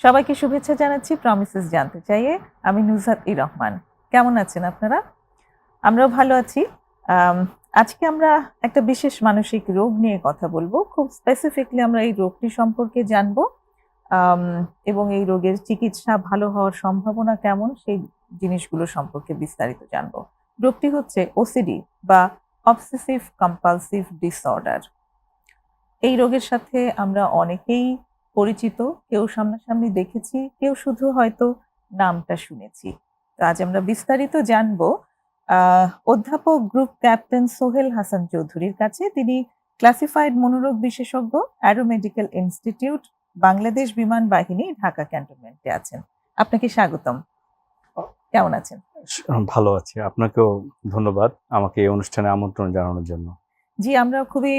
সবাইকে শুভেচ্ছা জানাচ্ছি প্রমিসেস জানতে চাইয়ে। আমি নুজহাত রহমান। কেমন আছেন আপনারা? আমরাও ভালো আছি। আম আজকে আমরা একটা বিশেষ মানসিক রোগ নিয়ে কথা বলবো। খুব স্পেসিফিকলি আমরা এই রোগটি সম্পর্কে জানবো। আম এবং এই রোগের চিকিৎসা ভালো হওয়ার সম্ভাবনা কেমন সেই জিনিসগুলো সম্পর্কে বিস্তারিত জানবো। রোগটি হচ্ছে ওসিডি বা অবসেসিভ কম্পালসিভ ডিসঅর্ডার। এই রোগের সাথে আমরা অনেকেই পরিচিত। কেউ সামনাসামনি দেখেছি, কেউ শুধু হয়তো নামটা শুনেছি। তো আজ আমরা বিস্তারিত জানবো অধ্যাপক গ্রুপ ক্যাপ্টেন সোহেল হাসান চৌধুরীর কাছে। তিনি ক্লাসিফাইড মনোরোগ বিশেষজ্ঞ, অ্যারো মেডিকেল ইনস্টিটিউট, বাংলাদেশ বিমান বাহিনী, ঢাকা ক্যান্টনমেন্টে আছেন। আপনাকে স্বাগতম। কেমন আছেন? ভালো আছি। আপনাকেও ধন্যবাদ আমাকে এই অনুষ্ঠানে আমন্ত্রণ জানানোর জন্য। জি, আমরা খুবই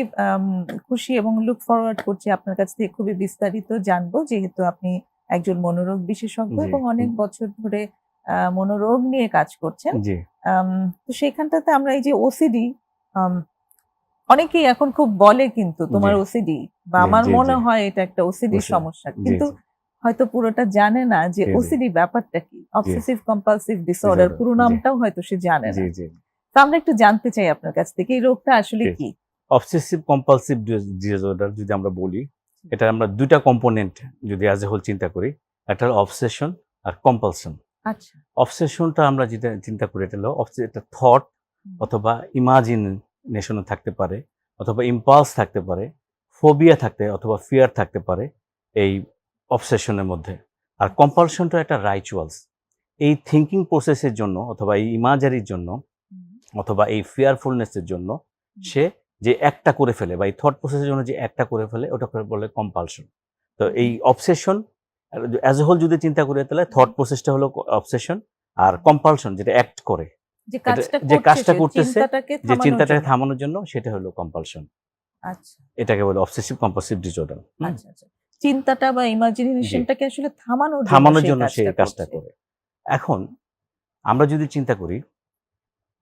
খুশি এবং লুক ফরওয়ার্ড করছি আপনার কাছ থেকে খুবই বিস্তারিত জানবো। যেহেতু আপনি একজন মনোরোগ বিশেষজ্ঞ জি, এবং অনেক বছর ধরে মনোরোগ নিয়ে কাজ করছেন। জি, তো সেখানটাতে আমরা এই যে ওসিডি, আম অনেকেই এখন খুব বলে কিন্তু জি, তোমার ওসিডি বা জি, আমার জি, জি, মনে হয় এটা একটা ওসিডির বুঝতে সমস্যা। জি, কিন্তু জি, হয়তো পুরোটা জানে না যে জি, জি, ওসিডি ব্যাপারটা কি? জি, অবসেসিভ কম্পালসিভ ডিসঅর্ডার ডিসঅর্ডার পুরো জি, নামটাও হয়তো সে জানে জি, না। জি, তো আমরা একটু জানতে চাই আপনার কাছ থেকে এই রোগটা আসলে জি। কি? অবসেসিভ কম্পালসিভ ডিসঅর্ডার যদি আমরা বলি, এটা আমরা ২ টা কম্পোনেন্ট যদি অ্যাজ এ হোল চিন্তা করি। একটা হলো অবসেশন আর কম্পালশন। আচ্ছা। অবসেশনটা আমরা যেটা চিন্তা করি এটা হলো এটা থট হুম, অথবা ইমাজিনেশন ও থাকতে পারে অথবা ইম্পালস থাকতে পারে, ফোবিয়া থাকতে অথবা ফিয়ার থাকতে পারে এই অবসেশনের মধ্যে। আর আচ্ছা। কম্পালশনটা একটা রাইচুয়ালস। এই থিংকিং প্রসেসের জন্য অথবা এই ইমাজারির জন্য হুম, অথবা এই ফিয়ারফুলনেস এর জন্য হুম, সে যে একটা করে ফেলে বা এই থট প্রসেসের জন্য যে একটা করে ফেলে ওটাকে বলে কম্পালশন। তো হুম, এই অবসেশন অ্যাজ এ হোল যদি চিন্তা করি তাহলে হুম, থট প্রসেসটা হলো অবসেশন আর কম্পালশন যেটা অ্যাক্ট করে। যে এটা কাজটা যে করছে কাজটা সে করতেছে, চিন্তাটাকে যে থামানোর চিন্তাটাকে জন্য। থামানোর জন্য সেটা হলো কম্পালশন। আচ্ছা, এটাকে বলে অবসেসিভ কম্পালসিভ ডিসঅর্ডার। হুম? আচ্ছা, আচ্ছা। চিন্তাটা বা জি। ইমাজিনেশনটাকে আসলে থামানোর জন্য থামানোর সেই জন্য সে কাজটা এই কাজটা করছে। করে। এখন আমরা যদি চিন্তা করি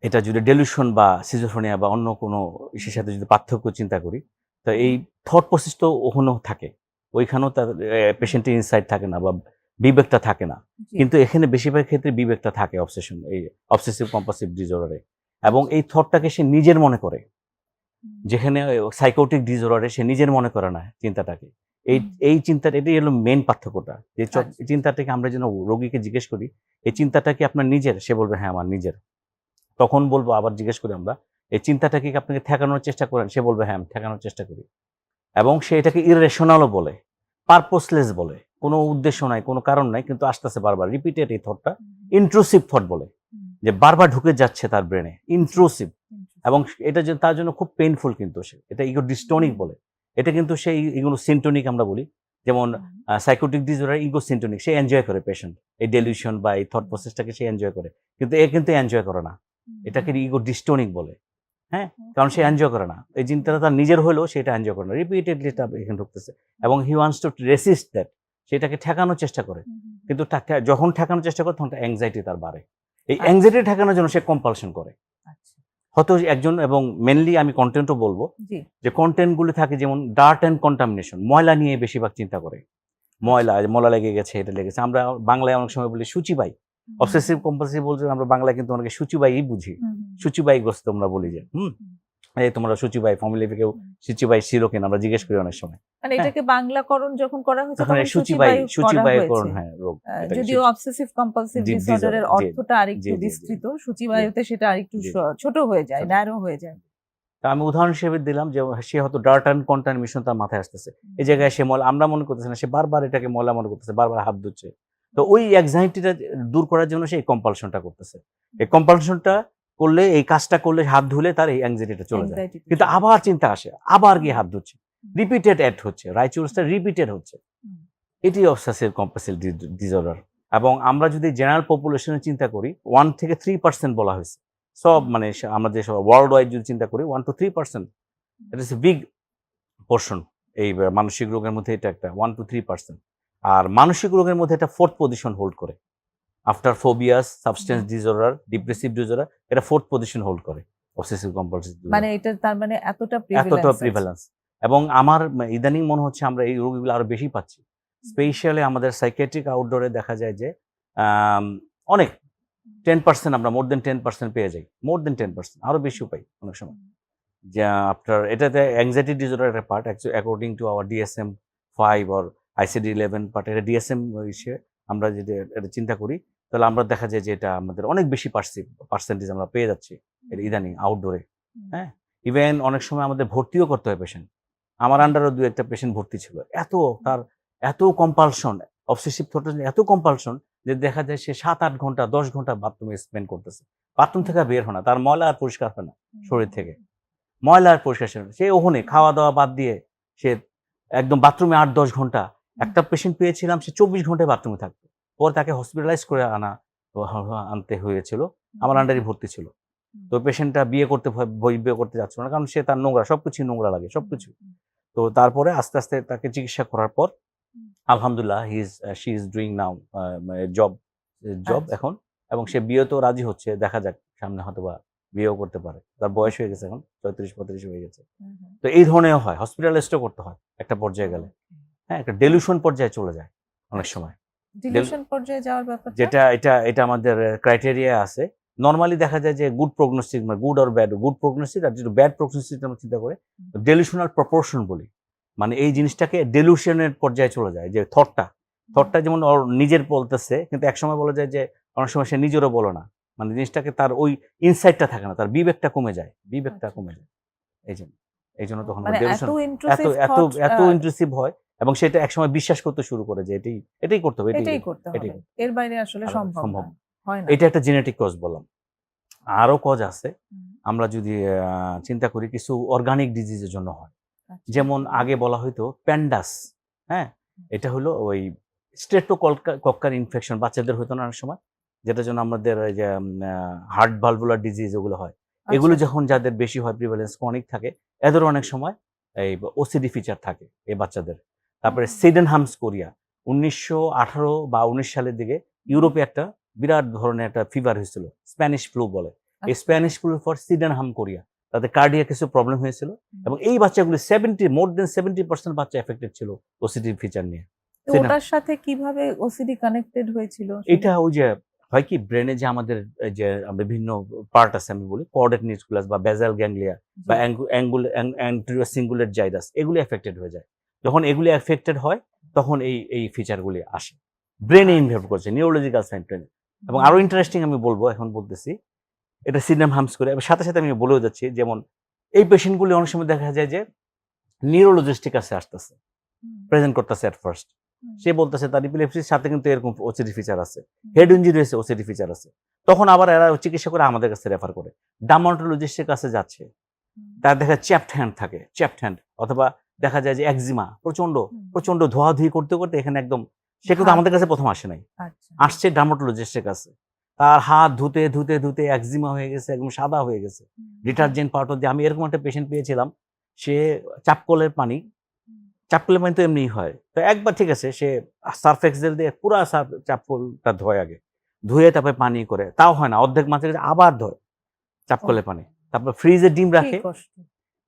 এটা যদি ডেলিউশন বা সিজোফ্রেনিয়া বা অন্য কোনো ইসের সাথে যদি পার্থক্য চিন্তা করি, তো হুম, এই থট প্রসেস তো ওখানেও থাকে। ওইখানেও তার হুম, পেশেন্টের ইনসাইট থাকে না বা বিবেকটা থাকে না। জি, কিন্তু এখানে বেশিরভাগ ক্ষেত্রে বিবেকটা থাকে এই অবসেসিভ কম্পালসিভ ডিসঅর্ডার এ। এবং আচ্ছা। এই থটটাকে সে নিজের মনে করে। হুম, যেখানে সাইকোটিক ডিসঅর্ডার এ সে নিজের মনে করে না চিন্তাটাকে। এই হুম, এই চিন্তাটা এটাই হলো মেইন পার্থক্যটা। যে আচ্ছা, চিন্তাটাকে আমরা যেন রোগীকে জিজ্ঞেস করি, "এই চিন্তাটা কি আপনার নিজের?" সে বলবে, "হ্যাঁ, আমার নিজের।" তখন বলব আবার জিজ্ঞেস করি আমরা, "এই চিন্তাটা কি আপনাকে ঠেকানোর চেষ্টা করেন?" সে বলবে, "হ্যাঁ, আমি ঠেকানোর চেষ্টা করি।" এবং সে আচ্ছা। এটাকে irrational ও বলে, purposeless বলে। কোনো উদ্দেশ্য নাই, কোনো কারণ নাই কিন্তু আসতেছে বারবার। রিপিটেড এই থটটা হুম, intrusive থট বলে। হুম, যে বারবার ঢুকে যাচ্ছে তার ব্রেনে। জি, intrusive এবং ইন্টারেস্টিং। এটা যে তার জন্য খুব পেইনফুল কিন্তু সে। এটা ইগো ডিস্টোনিক হুম, বলে। এটা কিন্তু সে ইগো সিন্টোনিক আমরা বলি। যেমন হুম, সাইকোটিক ডিসঅর্ডার ইগো সিন্টোনিক। সে এনজয় করে পেশেন্ট। এই ডেলিউশন বা এই থট হুম, প্রসেসটাকে সে এনজয় করে। কিন্তু এ কিন্তু এনজয় করে না। হুম, এটাকে ইগো ডিস্টোনিক বলে। হ্যাঁ? কারণ ওকে। সে এনজয় করে না। এই হুম, চিন্তাটা তার নিজের হলেও সে এটা এনজয় করে না। রিপিটেডলি এটা এখানে ঢুকতেছে। এবং hmm, he wants to resist that. সে এটাকে ঠেকানোর চেষ্টা করে। হুম, হুম, হুম। কিন্তু যখন ঠেকানোর চেষ্টা করে তখন তার অ্যাংজাইটি তার বাড়ে। এই আচ্ছা, অ্যাংজাইটি ঠেকানোর জন্য সে কম্পালশন করে। আচ্ছা। হয়তো একজন এবং মেইনলি আমি কনটেন্ট ও বলব জি, যে কনটেন্ট গুলো থাকে যেমন ডার্ট অ্যান্ড কন্টামিনেশন ময়লা নিয়ে বেশিরভাগ চিন্তা করে। আচ্ছা। ময়লা লেগে গেছে, এটা লেগেছে। আমরা বাংলায় অনেক সময় বলি শুচিবাই। হুম, হুম, অবসেসিভ কম্পালসিভ বলতে আমরা বাংলায় কিন্তু অনেকে শুচিবাই বুঝি। হুম, হুম, হুম, শুচিবাইগ্রস্ত আমরা বলি যে, হুম? হুম, এই তোমরা শুচিবাই ফ্যামিলি কেউ হুম, শুচিবাই ছিল কিনা আমরা জিজ্ঞেস হুম। করি অনেক সময়। মানে হ্যাঁ? এটাকে বাংলাকরণ যখন করা হয়েছে তখন তখন এই সূচিবায়ু করা শুচিবায়ুকরণ হয়েছে। হ্যাঁ, রোগ। এটাকে যদিও অবসেসিভ কম্পালসিভ ডিসঅর্ডার এর জি, অর্থটা জি, আরেকটু জি, জি, বিস্তৃত। জি, সূচিবায়ুতে সেটা আরেকটু জি, ছোট হয়ে যায়, ছোট। ন্যারো হয়ে যায়। তা আমি উদাহরণ হিসেবে দিলাম যে সে হয়তো ডার্ট অ্যান্ড কন্টামিনেশন তার মাথায় আসতেছে। এই হুম, জায়গায় সে ময়লা আমরা মনে করতেছি না, সে বারবার এটাকে ময়লা মনে করতেছে, বারবার হাত ধুচ্ছে। তো হুম, ওই এক্সাইটিটা দূর করার জন্য সে এই কম্পালশনটা করতেছে। এই হুম। কম্পালশনটা করলে এই কাজটা করলে হাত ধুলে তার এই অ্যাংজাইটিটা চলে যায়। অ্যাংজাইটিতে কিন্তু চলে আবার যায়। চিন্তা আসে, আবার হুম, গিয়ে হাত ধুচ্ছে। হুম, রিপিটেড অ্যাক্ট হচ্ছে। রাইচুয়ালসটা রিপিটেড হচ্ছে। হুম, এটি অবসেসিভ কম্পালসিভ ডিসঅর্ডার এবং আমরা যদি জেনারেল পপুলেশন এর চিন্তা করি 1 থেকে 3% বলা হয়েছে। সব হুম, মানে আমরা যে সব ওয়ার্লড ওয়াইড যদি চিন্তা করি 1 to 3% হুম। এটা ইস বিগ পোরশন এই মানসিক রোগের মধ্যে এটা একটা 1 to 3%। আর মানসিক রোগের মধ্যে এটা 4th পজিশন হোল্ড করে। আফটার ফোবিয়াস, হুম, সাবস্টেন্স ডিসঅর্ডার, হুম। ডিপ্রেসিভ ডিসঅর্ডার এটা 4th পজিশন হোল্ড করে। অবসেসিভ কম্পালসিভ মানে ডিসঅর্ডার এটা তার মানে এতটা এতটা প্রিভ্যালেন্স আছে। প্রিভ্যালেন্স এবং আমার ইদানিং মনে হচ্ছে আমরা এই রোগীগুলো আরো বেশি পাচ্ছি। স্পেশালি আমাদের সাইকিয়াট্রিক আউটডোরে দেখা যায় যে অনেক 10% আমরা মোর দেন 10% পেয়ে যাই, মোর দেন 10%, আরো বেশিও পাই অনেক সময়। যে আপনার এটাতে অ্যাংজাইটি ডিসঅর্ডার একটা part, according to our DSM-5 or ICD-11 part, এটা DSM হিসেবে আমরা যদি এটা চিন্তা করি, তাহলে আমরা দেখা যায় যে এটা আমাদের অনেক বেশি পার্সেন্টেজ আমরা পেয়ে যাচ্ছি এটা ইদানিং আউটডোরে। হ্যাঁ, ইভেন অনেক সময় আমাদের ভর্তিও করতে হয় পেশেন্ট। আমার আন্ডারও 2-1টা পেশেন্ট ভর্তি ছিল। তার এত কম্পালশন, অবসেসিভ থটের এত কম্পালশন যে দেখা যায় সে 7-8 ঘন্টা 10 ঘন্টা বাথরুমে স্পেন্ড করতেছে। বাথরুম থেকে বের হয় না, তার ময়লা আর পরিষ্কার হয় না শরীর থেকে। ময়লা আর পরিষ্কার সে ওখানে খাওয়া দাওয়া বাদ দিয়ে সে একদম বাথরুমে 8-10 ঘন্টা। একটা পেশেন্ট পেয়েছিলাম সে 24 ঘন্টায় বাথরুমে থাকতো। পরে তাকে হসপিটালাইজ করে আনতে হয়েছিল। আমার আন্ডারই ভর্তি ছিল। তো পেশেন্টটা বিয়ে করতে যাচ্ছিল না, কারণ সে তার নোংরা, সবকিছু নোংরা লাগে সবকিছু। তো তারপরে আস্তে আস্তে তাকে চিকিৎসা করার পর আলহামদুলিল্লাহ she is doing now job এখন, এবং সে বিয়েতেও রাজি হচ্ছে। দেখা যাক সামনে হয়তো বা বিয়েও করতে পারে, তার বয়স হয়ে গেছে এখন 34-35 হয়ে গেছে। তো এই ধরনের হয়, হসপিটালাইজড করতে হয় একটা পর্যায়ে গেলে। হ্যাঁ, একটা ডেলিউশন পর্যায়ে চলে যায় অনেক সময়, ডিলিউশন পর্যায়ে যাওয়ার ব্যাপার যেটা এটা আমাদের ক্রাইটেরিয়া আছে। নর্মালি দেখা যায় যে গুড প্রগনোস্টিক, মানে good or bad, good prognostic আর যেটা ব্যাড প্রগনোস্টিক আমরা চিন্তা করে ডেলিউশনাল প্রপোর্শন বলি। মানে এই জিনিসটাকে ডেলিউশনের পর্যায়ে চলে যায়, যে থটটা যেমন ওর নিজের বলতেছে, কিন্তু একসময় বলা যায় যে অনেক সময় সে নিজেরও বলে না, মানে জিনিসটাকে তার ওই ইনসাইটটা থাকে না, তার বিবেকটা কমে যায়। এই জন্য তখন ডেলিউশন এত ইন্ট্রুসিভ হয়, এবং সেটা একসময় বিশ্বাস করতে শুরু করে যে এটাই করতে হবে, এর বাইরে আসলে সম্ভব হয় না। এটা একটা জেনেটিক কজ বললাম। আরো কজ আছে, আমরা যদি চিন্তা করি কিছু অর্গানিক ডিজিজের জন্য হয়। যেমন আগে বলা হয়তো প্যান্ডাস, হ্যাঁ, এটা হলো ওই স্ট্রেপ্টোকক্কাল ইনফেকশন বাচ্চাদের হতো না অনেক সময়, যেটার জন্য আমাদের যে হার্ট ভালভুলার ডিজিজ ওগুলো হয়। এগুলো যখন যাদের বেশি হয়, প্রিভ্যালেন্স ক্রনিক থাকে, এদেরও অনেক সময় এই ওসিডি ফিচার থাকে এই বাচ্চাদের। তারপরে সিডেনহামস কোরিয়া 1918 বা 19 সালের দিকে ইউরোপে একটা বিরাট ধরনের একটা ফিভার হয়েছিল, স্প্যানিশ ফ্লু বলে। এই স্প্যানিশ ফ্লু ফর সিডেনহাম কোরিয়া, তাদের কার্ডিয়াক কিছু প্রবলেম হয়েছিল, এবং এই বাচ্চাগুলি মোর দেন 70% বাচ্চা এফেক্টেড ছিল ওসিডি ফিচার নিয়ে। ওটার সাথে কিভাবে ওসিডি কানেক্টেড হয়েছিল? এটা ওই যে হয় কি, ব্রেনে যে আমাদের যে বিভিন্ন পার্ট আছে, আমি বলি কোঅর্ডিনেট নিউক্লিয়াস বা বেজাল গ্যাংলিয়া বা অ্যান্টেরিয়র সিঙ্গুলেট জাইরাস, এগুলি এফেক্টেড হয়ে যায়। যখন এগুলি এফেক্টেড হয় তখন এই ফিচারগুলি আসে, ব্রেনে ইনভলভ করছে, নিউরোলজিক্যাল সাইন্স। এবং আরো ইন্টারেস্টিং আমি বলবো, এখন বলতেছি, এটা সিডেনহামস করে, সাথে সাথে আমি বলেও যাচ্ছি, যেমন এই পেশেন্টগুলি অনেক সময় দেখা যায় যে নিউরোলজিস্টের কাছে আসতেছে, প্রেজেন্ট করতেছে এট ফার্স্ট, সে বলতেছে তার ইপিলেপসির সাথে কিন্তু এরকম ওসিডি ফিচার আছে, হেড ইনজুরি হয়েছে, ওসিডি ফিচার আছে। তখন আবার এরা চিকিৎসা করে আমাদের কাছে রেফার করে, ডার্মাটোলজিস্টের কাছে যাচ্ছে, তার দেখা চ্যাপড হ্যান্ড, অথবা দেখা যায় যে একজিমা, প্রচন্ড ধোয়াধুয়ি করতে করতে এখানে একদম, সে কিন্তু আমাদের কাছে প্রথম আসে নাই, আসছে ডার্মাটোলজিস্টের কাছে। তার হাত ধুতে ধুতে ধুতে একজিমা হয়ে গেছে, একদম সাদা হয়ে গেছে, ডিটারজেন্ট পাউডার দিয়ে। আমি এরকম একটা পেশেন্ট পেয়েছিলাম, সে চাপকলের পানি তো এমনি হয়, তো একবার ঠিক আছে, সে সার্ফ এক্সেল দিয়ে পুরো চাপকলটা ধোয়, আগে ধুয়ে তারপরে পানি করে, তাও হয় না, অর্ধেক মাঝে আবার ধোয় চাপকলের পানি। তারপর ফ্রিজে ডিম রাখে,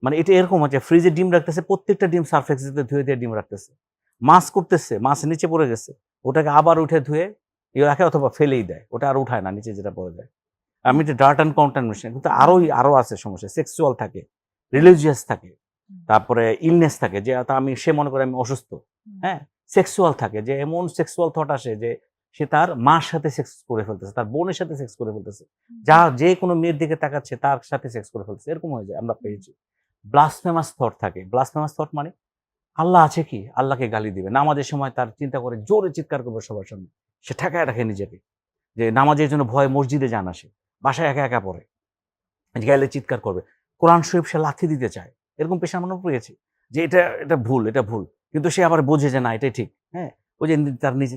মানে এটা এরকম হচ্ছে, ফ্রিজে ডিম রাখতেছে, প্রত্যেকটা ডিম সার্ফ এক্সেল দিয়ে ধুয়ে দিয়ে ডিম রাখতেছে, মাছ করতেছে, মাছ নিচে পড়ে গেছে, ওটাকে আবার উঠে ধুয়ে রাখে, অথবা ফেলেই দেয়, ওটা আর উঠায় না, নিচে যেটা পড়ে যায়। আমি এটা ডার্ট অ্যান্ড কন্টামিনেশন, কিন্তু আরো আছে সমস্যা, সেক্সুয়াল থাকে, রিলিজিয়াস থাকে, তারপরে ইলনেস থাকে, যে সে মনে করে আমি অসুস্থ, হ্যাঁ, সেক্সুয়াল থাকে, যে এমন সেক্সুয়াল থট আসে যে সে তার মার সাথে সেক্স করে ফেলতেছে, তার বোনের সাথে সেক্স করে ফেলতেছে, যে কোনো মেয়ের দিকে তাকাচ্ছে তার সাথে সেক্স করে ফেলতেছে, এরকম হয়ে যায়, আমরা পেয়েছি। ব্লাসফেমাস থট থাকে, ব্লাসফেমাস থট মানে আল্লাহ আছে কি, আল্লাহকে গালি দিবে, নামাজের সময় তার চিন্তা করে জোরে চিৎকার করবে সবার সামনে, সে ঠেকায় রাখে নিজেকে, যে নামাজের জন্য ভয় মসজিদে যান, আসে বাসায় একা একা পড়ে, গেলে চিৎকার করবে, কোরআন শরীফ সে লাথি দিতে চায়, এরকম পেশা আমরা পেয়েছি, যে এটা ভুল, কিন্তু সে আবার বোঝে যে না এটাই ঠিক, হ্যাঁ, ওই যে তার নিজে,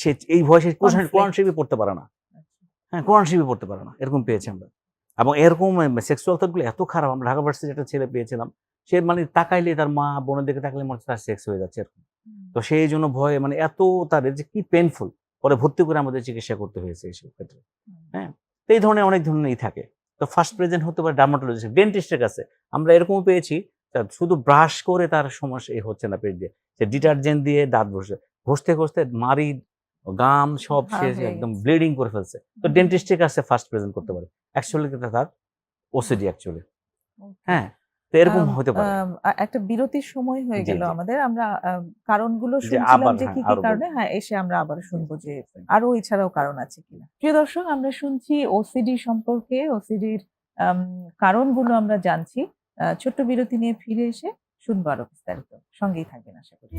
সে এই ভয় সে কোরআন শরীফে পড়তে পারে না, হ্যাঁ, কোরআন শরীফে পড়তে পারে না, এরকম পেয়েছি আমরা। এবং এরকম সেক্সুয়াল থটগুলো এত খারাপ, আমরা ঢাকা ভার্সিটির একটা ছেলে পেয়েছিলাম, সে মানে তাকাইলে তার মা বোনের দিকে তাকালে মনে হচ্ছে তার সেক্স হয়ে যাচ্ছে এরকম। তো সেই জন্য ভয়ে, মানে এত তার যে কি পেইনফুল, পরে ভর্তি করে আমাদের চিকিৎসা করতে হয়েছে এইসব ক্ষেত্রে, হ্যাঁ। তো এই ধরনের অনেক ধরনেরই থাকে। তো ফার্স্ট প্রেজেন্ট হতে পারে ডার্মাটোলজিস্ট, ডেন্টিস্টের কাছে। আমরা এরকমও পেয়েছি শুধু ব্রাশ করে তার সমস্যা হচ্ছে না পেট দিয়ে, সে ডিটারজেন্ট দিয়ে দাঁত বসে, ঘষতে ঘষতে মারি গাম সব ঘা শেষ, হয়ে একদম গেছে। ব্লিডিং করে ফেলছে। তো ডেন্টিস্টের কাছে ফার্স্ট প্রেজেন্ট করতে পারে। অ্যাকচুয়ালি তার ওসিডি অ্যাকচুয়ালি। ওকে। হ্যাঁ? তো এরকম আম হতে পারে। আম একটা বিরতির সময় হয়ে জি, গেল জি। আমাদের। আমরা কারণগুলো যে শুনছিলাম আবার যে হ্যাঁ, কি, কি আরো কারণে। বলুন। হ্যাঁ, এসে আমরা আবার জি, শুনবো জি। যে থ্যাংক আরো এছাড়াও কারণ আছে কিনা। প্রিয় দর্শক, আমরা শুনছি ওসিডি সম্পর্কে, ওসিডির আম কারণগুলো আমরা জানছি। ছোট্ট বিরতি নিয়ে ফিরে এসে শুনবো আরো বিস্তারিত। সঙ্গেই থাকবেন আশা করি।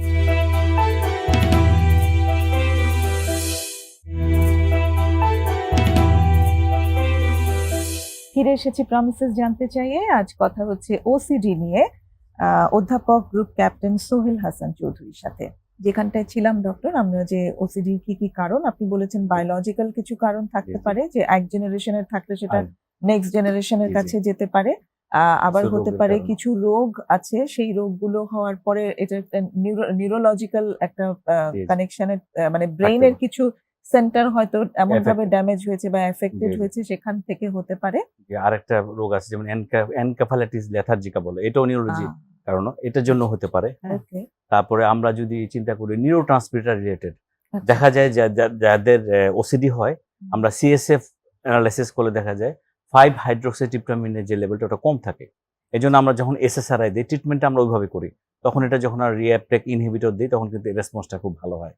ফিরে এসেছি প্রমিসেস জানতে চাইয়ে। আজ কথা হচ্ছে ওসিডি নিয়ে অধ্যাপক গ্রুপ ক্যাপ্টেন সোহেল হাসান চৌধুরীর সাথে। যেখানটায় ছিলাম ডক্টর, আমরা যে ওসিডির কি, কি কারণ আপনি বলেছেন বায়োলজিক্যাল কিছু কারণ জি, থাকতে জি। পারে যে এক জেনারেশনের থাকলে সেটা আর নেক্সট জেনারেশনের জি, জি। কাছে যেতে পারে। আবার কিছু হতে রোগের পারে কারণে। কিছু রোগ আছে, সেই রোগগুলো হওয়ার পরে এটা একটা নিউরোলজিক্যাল একটা জি, জি। কানেকশনের মানে থাকতে ব্রেইনের পারে। কিছু সেন্টার হয়তো এমনভাবে এফেক্টেড। ড্যামেজ হয়েছে বা জি, এফেক্টেড জি। হয়েছে, সেখান থেকে হতে পারে। যে আরেকটা রোগ আছে যেমন এনকেফালাইটিস লেথার্জিকা বলে। এটাও আ নিউরোলজি কারণ এটার জন্য আচ্ছা, হতে আচ্ছা। পারে। হ্যাঁ? ওকে। তারপরে আমরা যদি চিন্তা করি নিউরোট্রান্সমিটার রিলেটেড আচ্ছা। দেখা যায় যাদের ওসিডি হয় হুম, আমরা সিএসএফ অ্যানালাইসিস করলে দেখা যায় 5 হাইড্রোক্সিট্রিপটামিনের যে লেভেলটা ওটা কম থাকে। এজন্য আমরা যখন এসএসআরআই দেই ট্রিটমেন্টটা আমরা ওইভাবে করি। তখন এটা যখন আমরা রিঅ্যাপটেক ইনহিবিটর দেই তখন কিন্তু রেসপন্সটা খুব ভালো হয়।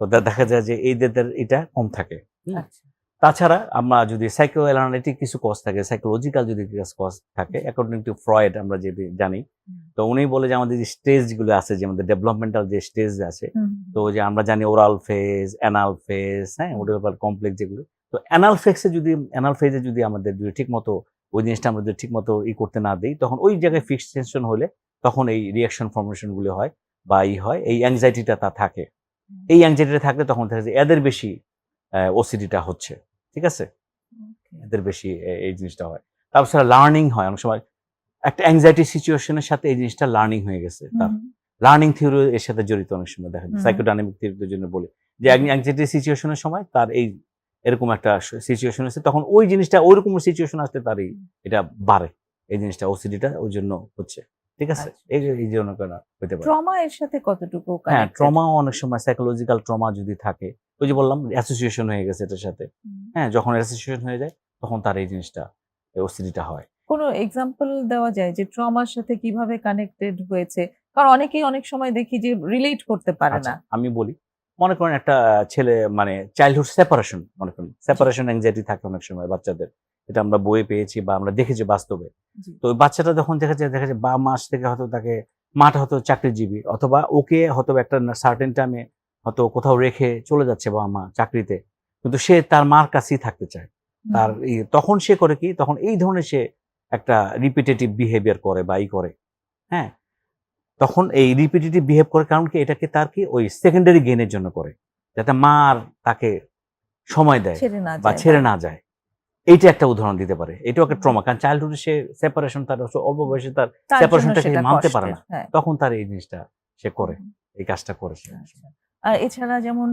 তো দেখা ওকে। যায় যে এদের এটা কম থাকে। হুম? আচ্ছা। তাছাড়া আমরা যদি সাইকো অ্যানালিটিক কিছু কজ থাকে, সাইকোলজিক্যাল যদি কজ থাকে জি। অ্যাকর্ডিং টু ফ্রয়েড আমরা যেটি জানি। হুম। তো উনি বলে যে আমাদের যে স্টেজ গুলো আছে যে আমাদের ডেভেলপমেন্টাল যে স্টেজ আছে হুম, তো হুম, যে আমরা জানি ওরাল ফেজ, অ্যানাল ফেজ, হ্যাঁ? হুম। ওটার ব্যাপার কমপ্লেক্স যেগুলো। তো অ্যানাল ফেজে যদি আমাদের যদি ঠিকমতো ওই জিনিসটা আমরা যদি ঠিকমতো করতে না দেই, তখন ওই জায়গায় ফিক্সড টেনশন হলে তখন এই রিঅ্যাকশন ফর্মেশন গুলো হয় বা হয় এই অ্যাংজাইটিটা থাকে। হুম। এই অ্যাংজাইটিটা থাকলে তখন দেখা যায় এদের বেশি ওসিডিটা হচ্ছে। ঠিক আছে? ওকে। এদের বেশি এই জিনিসটা হয়। তাছাড়া লার্নিং হয় অনেক সময়। একটা অ্যাংজাইটি সিচুয়েশন এর সাথে এই জিনিসটা লার্নিং হয়ে গেছে হুম, তার। হুম, লার্নিং থিওরি এর সাথে জড়িত অনেক সময় দেখা যায়। হুম, সাইকোডাইনামিক থিওরির জন্য বলি। যে হুম। অ্যাংজাইটি সিচুয়েশন এর সময় তার এরকম একটা সিচুয়েশন হয়েছে তখন ওই জিনিসটা ঐরকম সিচুয়েশন আসলে তার এটা বাড়ে। এই জিনিসটা ওসিডিটা ওই জন্য হচ্ছে। ঠিক আছে? আচ্ছা, এই আচ্ছা। এই জন্য করা হতে পারে। ট্রমা এর সাথে কতটুকু হ্যাঁ, কানেক্টেড? ট্রমাও অনেক সময় সাইকোলজিক্যাল ট্রমা যদি থাকে, ওই যে বললাম অ্যাসোসিয়েশন হয়ে গেছে এটার সাথে। হুম। হ্যাঁ, যখন অ্যাসোসিয়েশন হয়ে যায় তখন তার এই জিনিসটা ওসিডিটা হয়। কোনো এক্সাম্পল দেওয়া যায় যে ট্রমার সাথে কিভাবে কানেক্টেড হয়েছে? কারণ অনেকেই অনেক সময় দেখি যে রিলেট করতে পারে আচ্ছা, না। আমি বলি। মনে করেন একটা ছেলে মানে চাইল্ডহুড সেপারেশন মনে করেন। জি, সেপারেশন অ্যাংজাইটি থাকে অনেক সময় বাচ্চাদের। এটা আমরা বইয়ে পেয়েছি বা আমরা দেখেছি বাস্তবে। জি। তো ওই বাচ্চাটা যখন দেখা যায় বাবা-মা আজ থেকে হয়তো মাটা হয়তো চাকরিজীবী অথবা ওকে হয়তো একটা সার্টেন টাইমে হয়তো কোথাও রেখে চলে যাচ্ছে বাবা-মা চাকরিতে। কিন্তু সে তার মার কাছেই থাকতে চায়। হুম, তার তখন সে করে কি? তখন এই ধরনের সে একটা রিপিটেটিভ বিহেভিয়ার করে বা করে। হ্যাঁ? তখন এই রিপিটিটিভ বিহেভ করে কারণ কি এটাকে তার কি ওই সেকেন্ডারি গেইন এর জন্য করে। যাতে মা আর তাকে সময় দেয় ছেড়ে না বা যায় ছেড়ে না যায়। এইটা একটা উদাহরণ দিতে পারে। এটাও একটা হুম। ট্রমা। কারণ চাইল্ডহুড এ সে সেপারেশন তার অল্প বয়সে তার তার জন্য সেপারেশনটাকে সে সেটা মানতে পারে কষ্টের। না। হ্যাঁ। তখন তার এই জিনিসটা সে করে। হুম, এই কাজটা করে সে। আচ্ছা। আর এছাড়া যেমন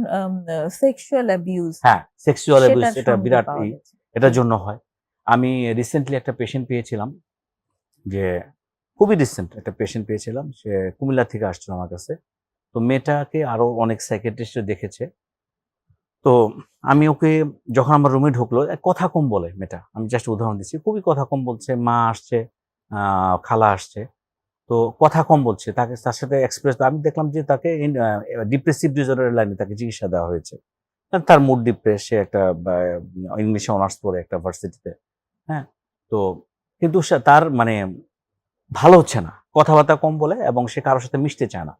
সেক্সুয়াল অ্যাবিউজ হ্যাঁ, সেক্সুয়াল অ্যাবিউস সেটার এটা সঙ্গে বিরাট পাওয়া গেছে। জি। এটার জন্য হয়। আমি রিসেন্টলি একটা পেশেন্ট পেয়েছিলাম যে খুবই রিসেন্ট একটা পেশেন্ট পেয়েছিলাম। সে কুমিল্লা থেকে আসছিল আমার কাছে। তো মেয়েটাকে আরো অনেক সাইকিয়াট্রিস্ট দেখেছে। তো আমি ওকে যখন আমার রুমে ঢুকলো, কথা কম বলে মেয়েটা। আমি জাস্ট উদাহরণ দিচ্ছি। খুবই কথা কম বলছে। মা আসছে, আ খালা আসছে। তো কথা কম বলছে। তার সাথে এক্সপ্রেস আমি দেখলাম যে তাকে ডিপ্রেসিভ ডিসঅর্ডার এর লাইনে তাকে চিকিৎসা দেওয়া হয়েছে। কারণ তার মুড ডিপ্রেস সে একটা ইংলিশে অনার্স পড়ে একটা ভার্সিটিতে। হ্যাঁ? তো কিন্তু তার মানে ভালো হচ্ছে না। কথাবার্তা কম বলে এবং সে কারো সাথে মিশতে চায় না।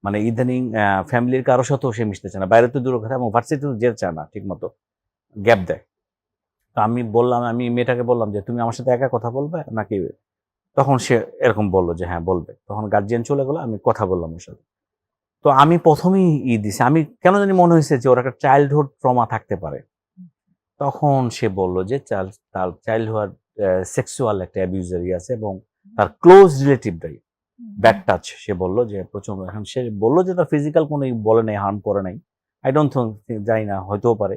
মানে ইদানিং ফ্যামিলির কারো সাথেও সে মিশতে চায় না। বাইরে তো দূরের কথা এবং ভার্সিটিতেও যেতে চায় না ঠিকমতো। গ্যাপ দেয়। তো আমি মেয়েটাকে বললাম যে, "তুমি আমার সাথে একা কথা বলবে নাকি?" তখন সে এরকম বলল যে, "হ্যাঁ, বলবে।" তখন গার্ডিয়ান চলে গেল। আমি কথা বললাম ওর সাথে। তো আমি ১ম এই দিছি। আমি কেন জানি মনে হইছে যে ওর একটা চাইল্ডহুড ট্রমা থাকতে পারে। তখন সে বলল যে তার চাইল্ডহুড সেক্সুয়াল একটা অ্যাবিউজার আছে এবং তার ক্লোজ রিলেটিভরাই ব্যাড টাচ সে বলল যে প্রচন্ড এখন সে বলল যে তার ফিজিক্যাল কোনো বলে নাই, হার্ম করে নাই। আই ডোন্ট থিংক জানি না হইতেও পারে।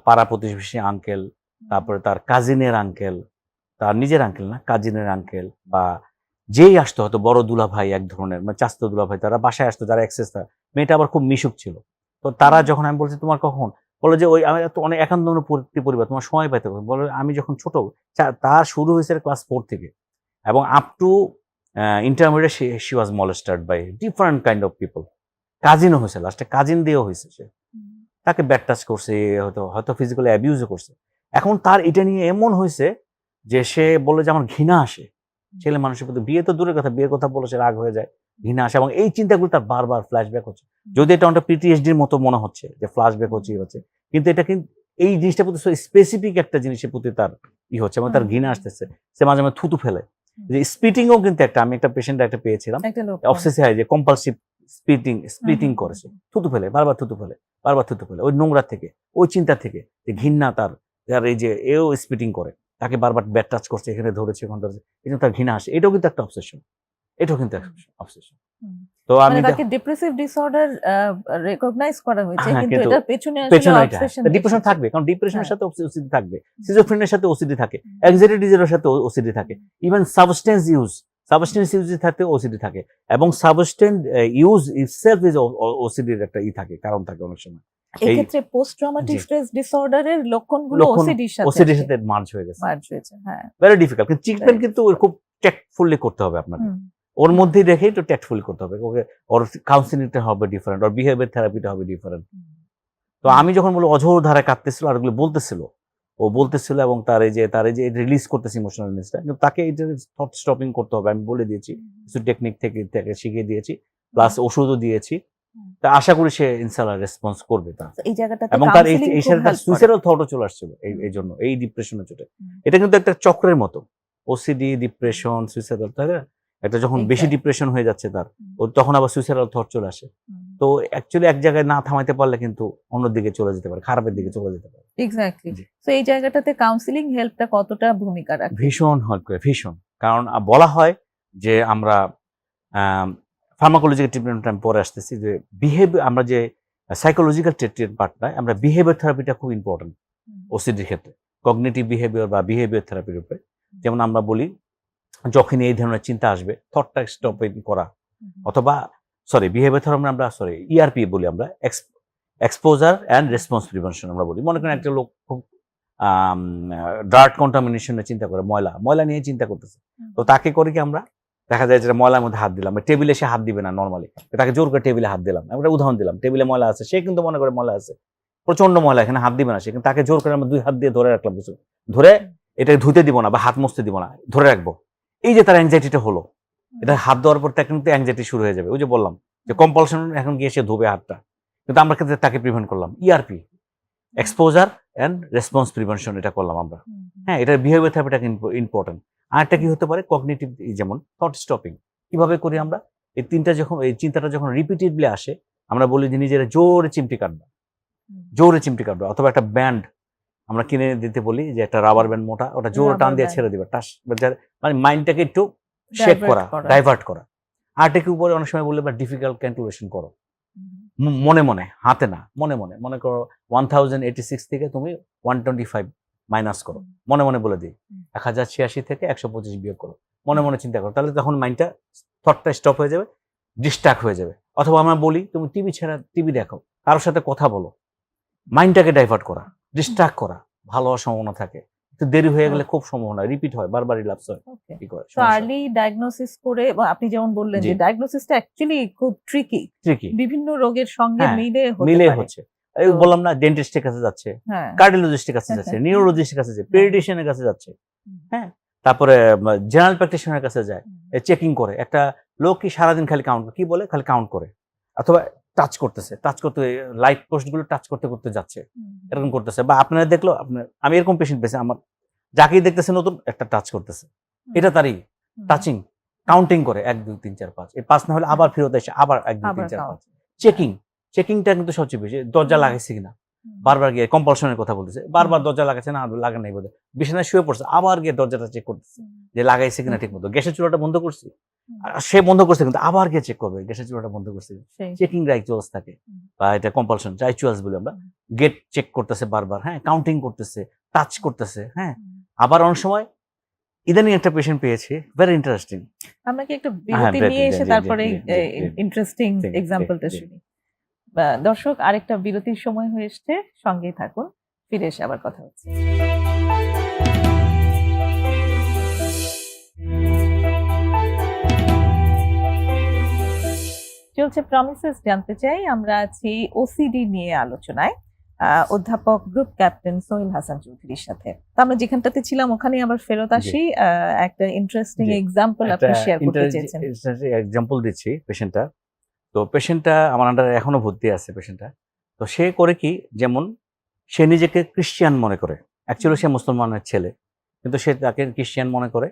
পাড়া প্রতিবেশী আঙ্কেল, তারপরে তার কাজিনের আঙ্কেল, তার নিজের আঙ্কেল না, কাজিনের আঙ্কেল বা যেই আসতো হয়তো বড় দুলাভাই এক ধরনের মানে চাস্তো দুলাভাই, তারা বাসায় আসতো, যারা অ্যাক্সেস, মেয়েটা আবার খুব মিশুক ছিল। তো তারা যখন আমি বলছি তোমার কখন, বলে যে ওই আমি তো অনেক একান্ত পরিবার, তোমার সময় পাইতে হবে। বলে আমি যখন ছোট, তার শুরু হয়েছে ক্লাস 4 থেকে এবং up to intermediate she was molested by different kind of people. কাজিনও হয়েছে, লাস্টে কাজিন দিয়েও হয়েছে, সে তাকে ব্যাড টাচ করছে, হয়তো হয়তো ফিজিক্যালি অ্যাবিউজও করছে। এখন তার এটা নিয়ে এমন হয়েছে যে সে বলে যে আমার ঘৃণা আসে ছেলে মানুষের প্রতি। বিয়ে তো দূরের কথা, বিয়ের কথা বলে সে রাগ হয়ে যায়, ঘৃণা আসে, এবং এই চিন্তাগুলো তার বারবার ফ্ল্যাশব্যাক হচ্ছে। যদি এটা অনেকটা পিটিএসডির মতো মনে হচ্ছে যে ফ্ল্যাশব্যাক হচ্ছে, কিন্তু এটা কিন্তু এই জিনিসটার প্রতি স্পেসিফিক একটা জিনিসের প্রতি তার হচ্ছে এবং তার ঘৃণা আসতেছে। সে মাঝে মাঝে থুতু ফেলে, যে স্পিটিংও কিন্তু একটা, আমি একটা পেশেন্ট একটা পেয়েছিলাম অবসেসিভ হয় যে কম্পালসিভ স্পিটিং করেছে, থুতু ফেলে, বারবার থুতু ফেলে, বারবার থুতু ফেলে, ওই নোংরা থেকে, ওই চিন্তা থেকে, যে ঘৃণা তার, যার এই যে এও স্পিটিং করে, তাকে বারবার ব্যাড টাচ করছে, এখানে ধরেছে, ওখানে ধরেছে, এই জন্য তার ঘৃণা আসে। এটাও কিন্তু একটা অবসেশন, এটাও কিন্তু একটা অবসেশন। তো আমি তাকে ডিপ্রেসিভ ডিসঅর্ডার রেকগনাইজ করা হয়েছে, হ্যাঁ, কিন্তু কিন্তু এটার পেছনে পেছনে আসলে এটা অবসেশন ডিপ্রেশন থাকবে, কারণ ডিপ্রেশনের হ্যাঁ। সাথে ওসিডি থাকবে, সিজোফ্রেনিয়ার সাথে ওসিডি থাকে, অ্যাংজাইটি ডিসঅর্ডারের সাথে ওসিডি থাকে, ইভেন সাবস্টেন্স ইউজের সাথে ওসিডি থাকে, এবং সাবস্টেন্স ইউজ ইটসেলফ ইজ ওসিডির একটা থাকে, কারণ থাকে অনেক সময়। এই ক্ষেত্রে পোস্ট ট্রমাটিক স্ট্রেস ডিসঅর্ডারের লক্ষণগুলো ওসিডির ওসিডির সাথে মার্জ হয়ে গেছে, হ্যাঁ, ভেরি ডিফিকাল্ট। কিন্তু ট্রিটমেন্ট কিন্তু খুব ট্যাক্টফুলি করতে হবে আপনাকে, ওর মধ্যেই রেখে একটু ট্যাক্টফুলি করতে হবে ওকে। ওর কাউন্সিলিংটা হবে ডিফারেন্ট, ওর বিহেভিয়ার থেরাপিটা হবে ডিফারেন্ট। তো আমি যখন বলি অঝোর ধারায় কাঁদতেছিল আর ওগুলো বলতেছিল, ও বলতেছিল, এবং তার এই যে রিলিজ করতেছে ইমোশনাল জিনিসটা, কিন্তু তাকে এই যে থট স্টপিং করতে হবে আমি বলে দিয়েছি, কিছু টেকনিক থেকে শিখিয়ে দিয়েছি, প্লাস ওষুধও দিয়েছি। তা আশা করি সে ইনশাআল্লাহ রেসপন্স করবে তার, এই জায়গাটাতে এবং তার কাউন্সেলিং এই খুব সাথে হেল্প করে। সুইসাইডাল থটও চলে আসছিল এই জন্য, এই ডিপ্রেশনের চোটে। এটা কিন্তু একটা চক্রের মতো, ওসিডি, ডিপ্রেশন, সুইসাইডাল, তাই না? একটা যখন বেশি Exactly. ডিপ্রেশন হয়ে যাচ্ছে তার, ও তখন আবার সুইসাইডাল থট চলে আসে। তো অ্যাকচুয়ালি এক জায়গায় না থামাইতে পারলে কিন্তু অন্যদিকে চলে যেতে পারে, খারাপের দিকে চলে যেতে পারে। এক্স্যাক্টলি। জি। তো এই জায়গাটাতে কাউন্সেলিং হেল্পটা কতটা ভূমিকা রাখে? ভীষণ হেল্প করে, ভীষণ। কারণ বলা হয় যে আমরা ফার্মাকোলজিক্যাল ট্রিটমেন্ট আমি পরে আসতেছি, যে আমরা যে সাইকোলজিক্যাল ট্রিটমেন্ট পার্ট নয়, আমরা বিহেভিয়ার থেরাপিটা খুব ইম্পর্টেন্ট ওসিডির ক্ষেত্রে, কগনিটিভ বিহেভিয়ার বা বিহেভিয়ার থেরাপির উপরে। যেমন আমরা বলি যখনই এই ধরনের চিন্তা আসবে, থটটা স্টপিং করা, অথবা বিহেভিয়ার থেরাপি আমরা ইআরপি বলি, আমরা এক্সপোজার অ্যান্ড রেসপন্স প্রিভেনশন আমরা বলি। মনে করেন একটা লোক খুব ডার্ট কন্টামিনেশনের চিন্তা করে, ময়লা নিয়ে চিন্তা করতেছে, তো তাকে করে কি আমরা দেখা যায় যেটা ময়লার মধ্যে হাত দিলাম, টেবিলে সে হাত দিবে না নর্মালি, তাকে জোর করে টেবিলে হাত দিলাম, আমরা উদাহরণ দিলাম, টেবিলে ময়লা আছে, সে কিন্তু মনে করে ময়লা আছে, প্রচন্ড ময়লা, এখানে হাত দিবে না সে, কিন্তু তাকে জোর করে আমরা 2 হাত দিয়ে ধরে রাখলাম, কিছু ধরে এটা ধুতে দিব না বা হাত মুছতে দিব না, ধরে রাখবো। এই যে তার অ্যাংজাইটিটা হলো, এটা হাত দেওয়ার পর তাকে কিন্তু অ্যাংজাইটি শুরু হয়ে যাবে। ওই যে বললাম যে কম্পালশন, এখন গিয়ে সে ধোবে হাতটা, কিন্তু আমরা কিন্তু তাকে প্রিভেন্ট করলাম, ERP, exposure and response prevention, এটা করলাম আমরা। হ্যাঁ, এটা বিহেভিয়ার থেরাপিটা ইম্পর্টেন্ট। আরেকটা কি হতে পারে, কগনিটিভ, যেমন থট স্টপিং। কিভাবে করি আমরা? এই তিনটা যখন, এই চিন্তাটা যখন রিপিটেডলি আসে, আমরা বলি যে নিজেরা জোরে চিমটি কাটবা, অথবা একটা ব্যান্ড আমরা কিনে দিতে বলি, যে একটা রাবার ব্যান্ড মোটা, ওটা জোরে টান দিয়ে ছেড়ে দিবা, টাস, মানে মাইন্ডটাকে একটু শেপ করা, ডাইভার্ট করা। আরেকটা কি উপরে অনেক সময় বললে বা ডিফিকাল্ট ক্যালকুলেশন করো, মনে মনে, হাতে না, মনে মনে। মনে করো 1086 থেকে তুমি 125 মাইনাস করো, মনে মনে বলে দিই 1086 থেকে 125 বিয়োগ করো, মনে মনে চিন্তা করো, তাহলে তখন মাইন্ডটা, থটটা স্টপ হয়ে যাবে, ডিস্ট্রাক্ট হয়ে যাবে। অথবা আমরা বলি তুমি টিভি দেখো, কারোর সাথে কথা বলো, মাইন্ডটাকে ডাইভার্ট করা, ডিস্ট্রাক্ট করা, ভালো হওয়ার সম্ভাবনা থাকে। তো দেরি হয়ে গেলে খুব সম্ভাবনা রিপিট হয়, বারবার রিল্যাপস হয়। কি করে তো আর্লি ডায়াগনোসিস করে, আপনি যেমন বললেন জি। যে ডায়াগনোসিসটা অ্যাকচুয়ালি খুব ট্রিকি, বিভিন্ন রোগের সঙ্গে হ্যাঁ, মিলে হচ্ছে। এই বললাম না, ডেন্টিস্টের কাছে যাচ্ছে, হ্যাঁ, কার্ডিওলজিস্টের কাছে যাচ্ছে, নিউরোলজিস্টের কাছে যাচ্ছে, পেডিয়াট্রিশিয়ানের কাছে যাচ্ছে, হ্যাঁ, তারপরে জেনারেল প্র্যাকটিশনারের কাছে যায়, চেকিং করে। একটা লোক কি সারাদিন খালি কাউন্ট, কি বলে, খালি কাউন্ট করে, অথবা টাচ করতে লাইট পোস্ট গুলো টাচ করতে যাচ্ছে, এরকম করতেছে। বা আপনারা দেখলো, আমি এরকম পেশেন্ট পেয়েছি, আমার যাকেই দেখতেছে নতুন একটা টাচ করতেছে, এটা তারই টাচিং, কাউন্টিং করে 1 2 3 4 5, এই 5 না হলে আবার ফেরত এসে আবার 1 2 3 4 5, চেকিংটা কিন্তু সবচেয়ে বেশি। দরজা লাগাইছে কিনা, বারবার গিয়ে কম্পালশনের কথা বলতেছে, বারবার দরজা লাগাচ্ছে না, লাগা নাই বোধ, বিছানায় শুয়ে পড়ছে, আবার গিয়ে দরজাটা চেক করতেছে যে লাগাইছে কিনা ঠিক মতো। গ্যাসের চুলাটা বন্ধ করছি, সে বন্ধ করছে, কিন্তু আবার গিয়ে চেক করবে গ্যাসের চুলাটা বন্ধ করছে, চেকিং রাইচুয়ালস থাকে, বা এটা কম্পালশন রাইচুয়ালস বলি আমরা। গেট চেক করতেছে বারবার, হ্যাঁ, কাউন্টিং করতেছে, টাচ করতেছে, হ্যাঁ। আবার অনেক সময় ইদানিং একটা পেশেন্ট পেয়েছি, ভেরি ইন্টারেস্টিং। আমরা কি একটা হ্যাঁ, বিরতি break, নিয়ে জি, এসে জি, তারপরে জি, জি, জি, ইন্টারেস্টিং জি, জি, এক্সাম্পলটা জি। শুনি। দর্শক, আরেকটা বিরতির সময় হয়ে এসছে, সঙ্গেই থাকুন, ফিরে এসে আবার কথা হচ্ছে। চলছে প্রমিসেস জানতে চাই। আমরা আছি ওসিডি নিয়ে আলোচনায় অধ্যাপক গ্রুপ ক্যাপ্টেন সোহেল হাসান চৌধুরীর সাথে। তো আমরা যেখানটাতে ছিলাম ওখানেই আবার ফেরত জি। আসি। একটা ইন্টারেস্টিং জি। এক্সাম্পল একটা আপনি শেয়ার করতে চেয়েছেন। এক্সাম্পল দিচ্ছি পেশেন্টটা। তো পেশেন্টটা আমার আন্ডারে এখনো ভর্তি আছে পেশেন্টটা। তো সে করে কি, যেমন সে নিজেকে খ্রিস্টিয়ান মনে করে। অ্যাকচুয়ালি সে মুসলমানের ছেলে। কিন্তু সে তাকে খ্রিস্টিয়ান মনে করে।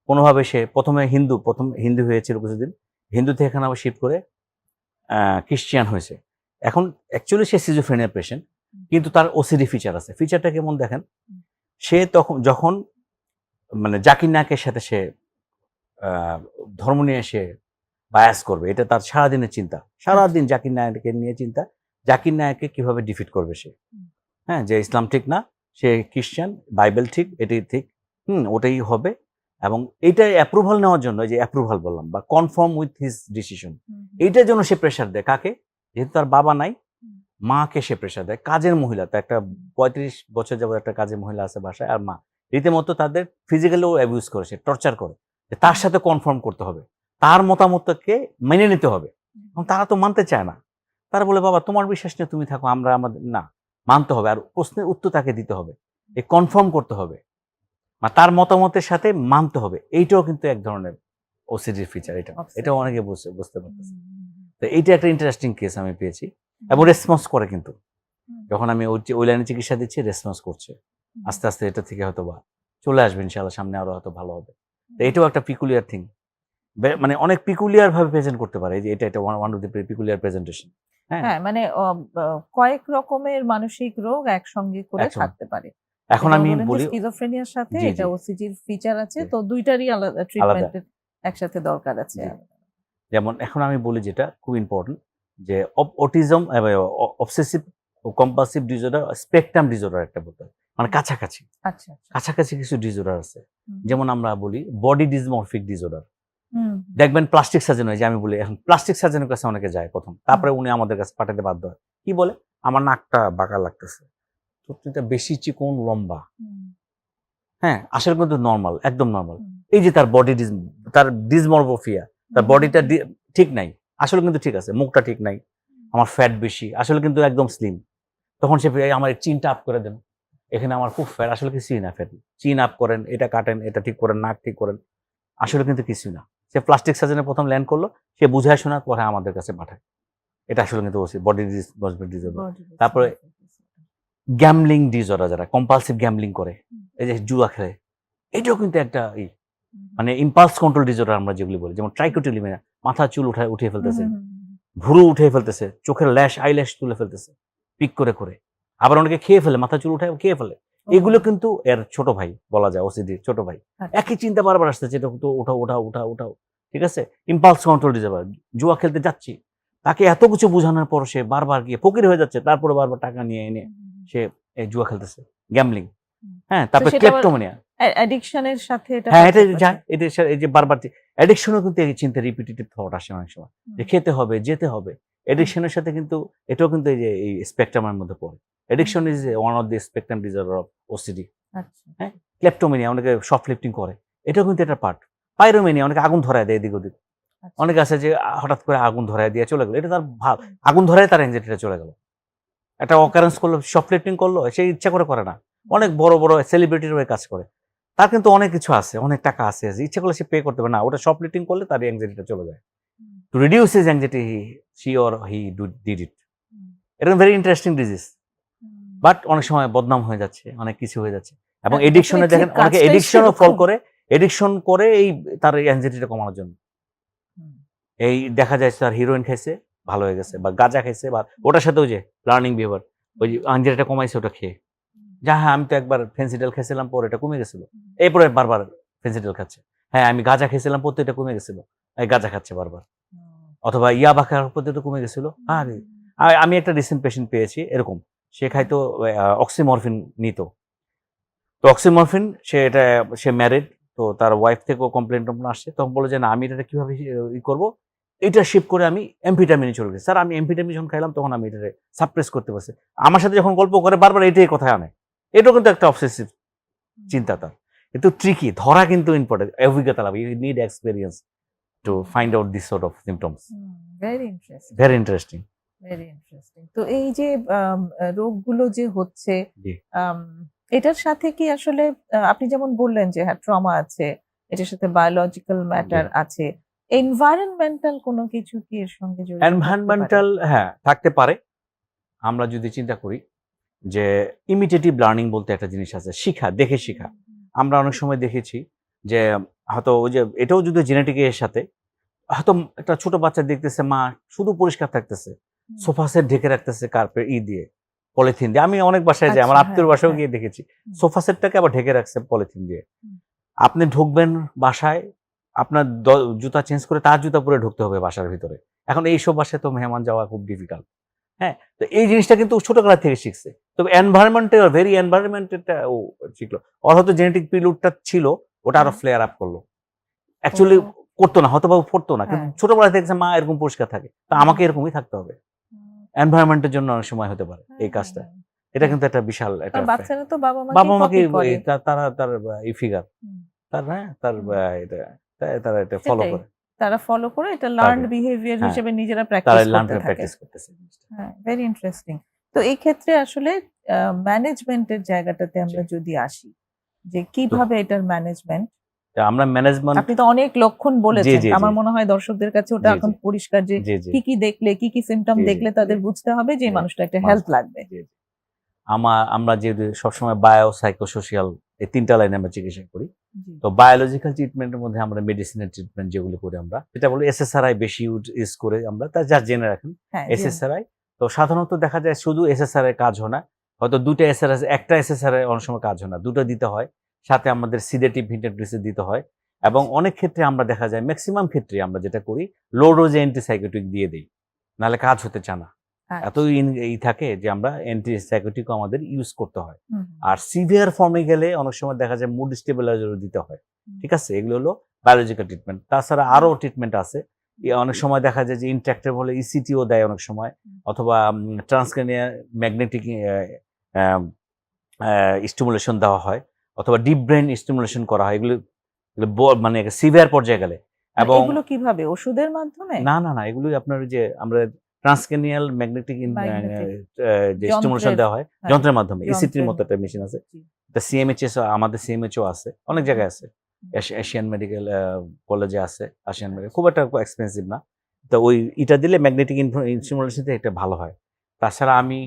কোনোভাবে সে প্রথম হিন্দু হয়েছিল কিছুদিন। হিন্দু থেকে এখানে আবার শিফট করে খ্রিস্টিয়ান হয়েছে। এখন অ্যাকচুয়ালি সে সিজোফ্রেনিয়া পেশেন্ট, কিন্তু তার ওসিডি ফিচার আছে। ফিচারটা কেমন দেখেন, সে যখন মানে জাকির নায়কের সাথে সে ধর্ম নিয়ে সে বায়াস করবে, এটা তার সারাদিনের চিন্তা। সারাদিন জাকির নায়ককে নিয়ে চিন্তা, জাকির নায়ককে কিভাবে ডিফিট করবে সে। হ্যাঁ, যে ইসলাম ঠিক না, সে খ্রিস্টান, বাইবেল ঠিক, এটাই ঠিক, ওটাই হবে। এবং এইটা অ্যাপ্রুভাল নেওয়ার জন্য, যে অ্যাপ্রুভাল বললাম বা কনফার্ম উইথ হিজ ডিসিশন, এইটার জন্য সে প্রেশার দেয় কাকে, যেহেতু তার বাবা নাই, মাকে সে প্রেশার দেয়। কাজের মহিলা, তো একটা 35 বছর যাবত একটা কাজের মহিলা আছে বাসায়, আর মা রীতিমতো তাদের ফিজিক্যালিও অ্যাবিউজ করে, সে টর্চার করে, যে তার সাথে কনফার্ম করতে হবে, তার মতামতকে মেনে নিতে হবে। এবং তারা তো মানতে চায় না। তারা বলে, বাবা তোমার বিশ্বাস নিয়ে তুমি থাকো, আমরা আমাদের না, মানতে হবে, আর প্রশ্নের উত্তর তাকে দিতে হবে, এই কনফার্ম করতে হবে, বা তার মতামতের সাথে মানতে হবে। এইটাও কিন্তু এক ধরনের ওসিডির ফিচার। এটাও অনেকে বুঝতে পারতেছে। তো এইটা একটা ইন্টারেস্টিং কেস আমি পেয়েছি। এবং রেসপন্স করে, কিন্তু যখন আমি ওই লাইনে চিকিৎসা দিচ্ছি, রেসপন্স করছে। আস্তে আস্তে এটা থেকে হয়তো বা চলে আসবে ইনশাআল্লাহ, সামনে আরো হয়তো ভালো হবে। তো এটাও একটা পিকুলিয়ার থিং, মানে অনেক পিকুলিয়ার ভাবে প্রেজেন্ট করতে পারে। এই যে এটা one of the peculiar presentation. হ্যাঁ, মানে কয়েক রকমের মানসিক রোগ একসঙ্গে করে একসঙ্গে। থাকতে পারে। এখন আমি বলি, স্কিজোফ্রেনিয়ার সাথে জি, এটা জি, ওসিডির ফিচার আছে, জি। তো দুইটারই আলাদা ট্রিটমেন্টের একসাথে দরকার আছে। জি। যেমন এখন আমি বলি, যেটা খুব ইম্পর্টেন্ট, যে autism, obsessive compulsive disorder, spectrum disorder একটা বলতে হয়। মানে কাছাকাছি আচ্ছা, আচ্ছা। কাছাকাছি কিছু ডিসঅর্ডার আছে। হুম। যেমন আমরা বলি বডি ডিসমরফিক ডিসঅর্ডার। হুম। দেখবেন প্লাস্টিক সার্জন হয়, যে আমি বলি এখন প্লাস্টিক সার্জনের কাছে অনেকে যায় প্রথম, তারপরে উনি আমাদের কাছে পাঠাতে বাধ্য হয়। কি বলে, আমার নাকটা বাঁকা লাগতেছে, চুটটা বেশি চিকন লম্বা। হ্যাঁ, আসলে কিন্তু নর্মাল, একদম নর্মাল। এই যে তার তার ডিসমরফিয়া, তার বডিটা ঠিক নাই, আসলে কিন্তু ঠিক আছে। মুখটা ঠিক নাই, আমার ফ্যাট বেশি, আসলে কিন্তু একদম স্লিম। তখন সে আমার চিনটা আপ করে দেন, এখানে আমার খুব ফ্যাট, আসলে কিছুই না ফ্যাট। চিন আপ করেন, এটা কাটেন, এটা ঠিক করেন, নাক ঠিক করেন, আসলে কিন্তু কিছুই না। সে প্লাস্টিক সার্জনে প্রথম ল্যান্ড করলো, সে বুঝায় শোনার পরে আমাদের কাছে পাঠায়। এটা আসলে কিন্তু বডি ডিসঅর্ডার। তারপরে গ্যামলিং ডিসঅর্ডার, যারা কম্পালসিভ গ্যামলিং করে, এই যে জুয়া খেলে, এটাও কিন্তু একটা মানে ইম্পালস কন্ট্রোল ডিসঅর্ডার আমরা যেগুলি বলি। যেমন ট্রাইকোটিলিমিয়া, মাথা চুল উঠিয়ে ফেলতেছে, ভুরু উঠিয়ে ফেলতেছে, চোখের আইল্যাশ তুলে ফেলতেছে পিক করে করে, আবার অনেকে খেয়ে ফেলে, মাথা চুল উঠায় খেয়ে ফেলে। এগুলো কিন্তু এর ছোট ভাই বলা যায়, ওসিডির ছোট ভাই। একই চিন্তা বারবার আসতেছে, এটা তো উঠাও, ঠিক আছে। Impulse control disorder. জুয়া খেলতে যাচ্ছি, তাকে এত কিছু বোঝানোর পর সে বারবার গিয়ে ফকির হয়ে যাচ্ছে, তারপরে বারবার টাকা নিয়ে এনে সে জুয়া খেলতেছে, গ্যামলিং। হ্যাঁ, তারপরে ক্লেপ্টোমানিয়া, অ্যাডিকশনের সাথে এটা, হ্যাঁ, এটা যায়, এটা এই যে বারবার অ্যাডিকশনও কিন্তু এই চিন্তা, রিপিটেটিভ থট আসে অনেক সময়, যে খেতে হবে, যেতে হবে। অ্যাডিকশনের সাথে কিন্তু এটাও কিন্তু এই যে এই স্পেকট্রামের মধ্যে পড়ে। Addiction is one of the spectrum disorder of OCD. হ্যাঁ, ক্লেপ্টোমেনিয়া, অনেকে শপ লিফটিং করে, এটাও কিন্তু একটা পার্ট। পাইরোমেনিয়া, অনেকে আগুন ধরায় দেয় এদিক ওদিক। অনেকে আছে যে হঠাৎ করে আগুন ধরায় দিয়ে চলে গেল, এটা তার আগুন ধরায় তার অ্যাংজাইটিটা চলে গেল। একটা অকারেন্স করলো, শপ লিফটিং করলো, সে ইচ্ছা করে না। অনেক বড় বড় সেলিব্রিটির হয়ে কাজ করে, তার কিন্তু অনেক কিছু আছে, অনেক টাকা আছে, ইচ্ছা করলে সে পে করতে পারে না, ওটা শপ লিফটিং করলে তার অ্যাংজাইটিটা চলে যায়। To reduce his anxiety, she or he did it. এটা ভেরি ইন্টারেস্টিং ডিজিজ, বাট অনেক সময় বদনাম হয়ে যাচ্ছে, অনেক কিছু হয়ে যাচ্ছে। এবং এডিকশনে দেখেন, অনেকে এডিকশনও ফল করে, এডিকশন করে এই তার অ্যাংজাইটিটা কমানোর জন্য। এই দেখা যায় তার হিরোইন খাইছে, ভালো হয়ে গেছে, বা গাঁজা খাইছে, বা ওটার সাথে ওই যে লার্নিং বিহেভিয়ার, ওই যে অ্যাংজাইটিটা কমাইছে ওটা খেয়ে, যা হ্যাঁ আমি তো একবার ফেন্সিডেল খেয়েছিলাম, পরে এটা কমে গেছিল, এরপরে বারবার ফেন্সিডেল খাচ্ছে। হ্যাঁ, আমি গাঁজা খেয়েছিলাম, পরে এটা কমে গেছিল, এই গাঁজা খাচ্ছে বারবার। অথবা ইয়াবা খাওয়ার পর তো কমে গেছিল। আমি একটা রিসেন্ট পেশেন্ট পেয়েছি এরকম, সে খাইতো অক্সিমরফিন নিত। তো অক্সিমরফিন, সে ম্যারিড, তো তার ওয়াইফ থেকেও কমপ্লেন আসছে, তখন বলে যে না আমি এটা কিভাবে ই করবো, এটা শিফট করে আমি এমফিটামিনে চলে গেছি। স্যার আমি এমফিটামিন যখন খাইলাম তখন আমি এটা সাপ্রেস করতে পারছি। আমার সাথে যখন গল্প করে বারবার এটাই কথায় আনে, এটাও কিন্তু একটা অবসেসিভ চিন্তা তার। কিন্তু ট্রিকি, ধরা কিন্তু ইম্পর্টেন্ট, অভিজ্ঞতা লাভ, you need experience to find out this sort of symptoms. Very interesting, very interesting. Very interesting. তো এই যে রোগগুলো যে হচ্ছে, জি। আম, এটার সাথে কি আসলে আপনি যেমন বললেন যে হ্যাঁ ট্রমা আছে, এটার সাথে বায়োলজিক্যাল ম্যাটার আছে, এনভায়রনমেন্টাল কোনো কিছু কি এর সঙ্গে জড়িত থাকতে পারে? এনভায়রনমেন্টাল হ্যাঁ থাকতে পারে। আমরা যদি চিন্তা করি যে ইমিটেটিভ লার্নিং বলতে একটা জিনিস আছে, শিখা, দেখে শিখা। আমরা অনেক সময় দেখেছি যে হয়তো ওই যে এটাও যদি জেনেটিকের সাথে, হয়তো একটা ছোট বাচ্চা দেখতেছে মা শুধু পরিষ্কার থাকতেছে, সোফা সেট ঢেকে রাখতেছে কার্পেট দিয়ে, পলিথিন দিয়ে। আমি অনেক বাসায় যাই, আমার আচ্ছা, আত্মীয় হ্যাঁ, বাসায় হ্যাঁ। গিয়ে দেখেছি সোফা সেটটাকে আবার ঢেকে রাখছে পলিথিন দিয়ে। আপনি ঢুকবেন বাসায়, আপনার জুতা চেঞ্জ করে তার জুতা পরে ঢুকতে হবে বাসার ভিতরে। এখন এইসব বাসায় তো মেহমান যাওয়া খুব ডিফিকাল্ট। হ্যাঁ, তো এই জিনিসটা কিন্তু ছোটবেলা থেকে শিখছে। তবে এনভায়রনমেন্টে ভেরি এনভায়রনমেন্টটা ও শিখলো। ওর হয়তো জেনেটিক পিরিয়ডটা ছিল, ওটা আরো ফ্লেয়ার আপ করলো। অ্যাকচুয়ালি করতো না, হয়তো বা পড়তো না, কিন্তু হ্যাঁ। ছোটবেলা থেকে মা এরকম পরিষ্কার থাকে, তো আমাকে এরকমই থাকতে হবে। এনভায়রনমেন্টের জন্য অনেক সময় হতে পারে এই কাজটা। এটা কিন্তু একটা বিশাল একটা কারণ বাচ্চারা তো বাবা বাবা মাকে মাকে কপি করে। তারা তার এই ফিগার তার হ্যাঁ তার এটা তারা এটা ফলো সেটাই। করে, তারা ফলো করে এটা লার্নড তাকে, বিহেভিয়ার হ্যাঁ, হিসেবে নিজেরা তারা প্র্যাকটিস লার্ন করতে করে থাকে। প্র্যাকটিস করতেছে। হ্যাঁ, ভেরি ইন্টারেস্টিং। তো এই ক্ষেত্রে আসলে ম্যানেজমেন্টের জায়গাটাতে আমরা যদি আসি, যে কিভাবে এটার ম্যানেজমেন্ট, আমরা ম্যানেজমেন্ট, আপনি তো অনেক লক্ষণ জি বলেছেন, জি জি আমার মনে হয় দর্শকদের কাছে ওটা জি এখন জি পরিষ্কার যে জি জি কি কি দেখলে, কি কি সিমটম জি জি দেখলে তাদের জি বুঝতে হবে যে এই জি, মানুষটা একটা মানুষ, হেল্প লাগবে। জি জি। আমরা যে সবসময় বায়ো সাইকো সোশিয়াল এই তিনটা লাইনে আমরা চিকিৎসা করি। জি। তো বায়োলজিক্যাল ট্রিটমেন্টের মধ্যে আমরা মেডিসিনের ট্রিটমেন্ট যেগুলো করি, আমরা যেটা বলি এসএসআরআই বেশি ইউজ করে আমরা, তা যা জেনে রাখেন হ্যাঁ, এসএসআরআই। তো সাধারণত দেখা যায় শুধু এসএসআরআই কাজ হয় না, হয়তো দুইটা এসআরআই, একটা এসএসআরআই অনেক সময় কাজ হয় না, দুটো দিতে হয়, সাথে আমাদের সিডেটিভ হিন্টারপ্রিসে দিতে হয়। এবং অনেক ক্ষেত্রে আমরা দেখা যায়, ম্যাক্সিমাম ক্ষেত্রে আমরা যেটা করি লো ডোজে অ্যান্টিসাইকোটিক দিয়ে দিই, নাহলে কাজ হতে চায় না। এত এই থাকে যে আমরা অ্যান্টিসাইকোটিক আমাদের ইউজ করতে হয়। আর সিভিয়ার ফর্মে গেলে অনেক সময় দেখা যায় মুড স্টেবিলাইজারও দিতে হয়। ঠিক আছে, এগুলো হলো বায়োলজিক্যাল ট্রিটমেন্ট। তাছাড়া আরো ট্রিটমেন্ট আছে, অনেক সময় দেখা যায় যে ইন্ট্রাক্টিভ হলে ইসিটিও দেয় অনেক সময়, অথবা ট্রান্সক্রেনিয়াল ম্যাগনেটিক স্টিমুলেশন দেওয়া হয়, অথবা ডিপ ব্রেন স্টিমুলেশন করা হয়। এগুলো মানে সিভিয়ার পর্যায়ে গেলে। এবং এগুলো কিভাবে, ওষুধের মাধ্যমে? না না না, এগুলোই আপনার যে আমরা ট্রান্সক্রেনিয়াল ম্যাগনেটিক Magnetic যে স্টিমুলেশন যন্ত্রের, দেওয়া হয় হ্যাঁ, যন্ত্রের মাধ্যমে, ইসিটির যন্ত্রের মতো একটা মেশিন আছে। জি। এটা সিএমএইচএস, আমাদের সিএমএইচও আছে, অনেক জায়গায় আছে, এশিয়ান মেডিকেল কলেজে আছে, এশিয়ান মেডিকেল, খুব একটা এক্সপেন্সিভ না। তো ওই এটা দিলে ম্যাগনেটিক স্টিমুলেশন দিয়ে এটা ভালো হয়। তাছাড়া আমি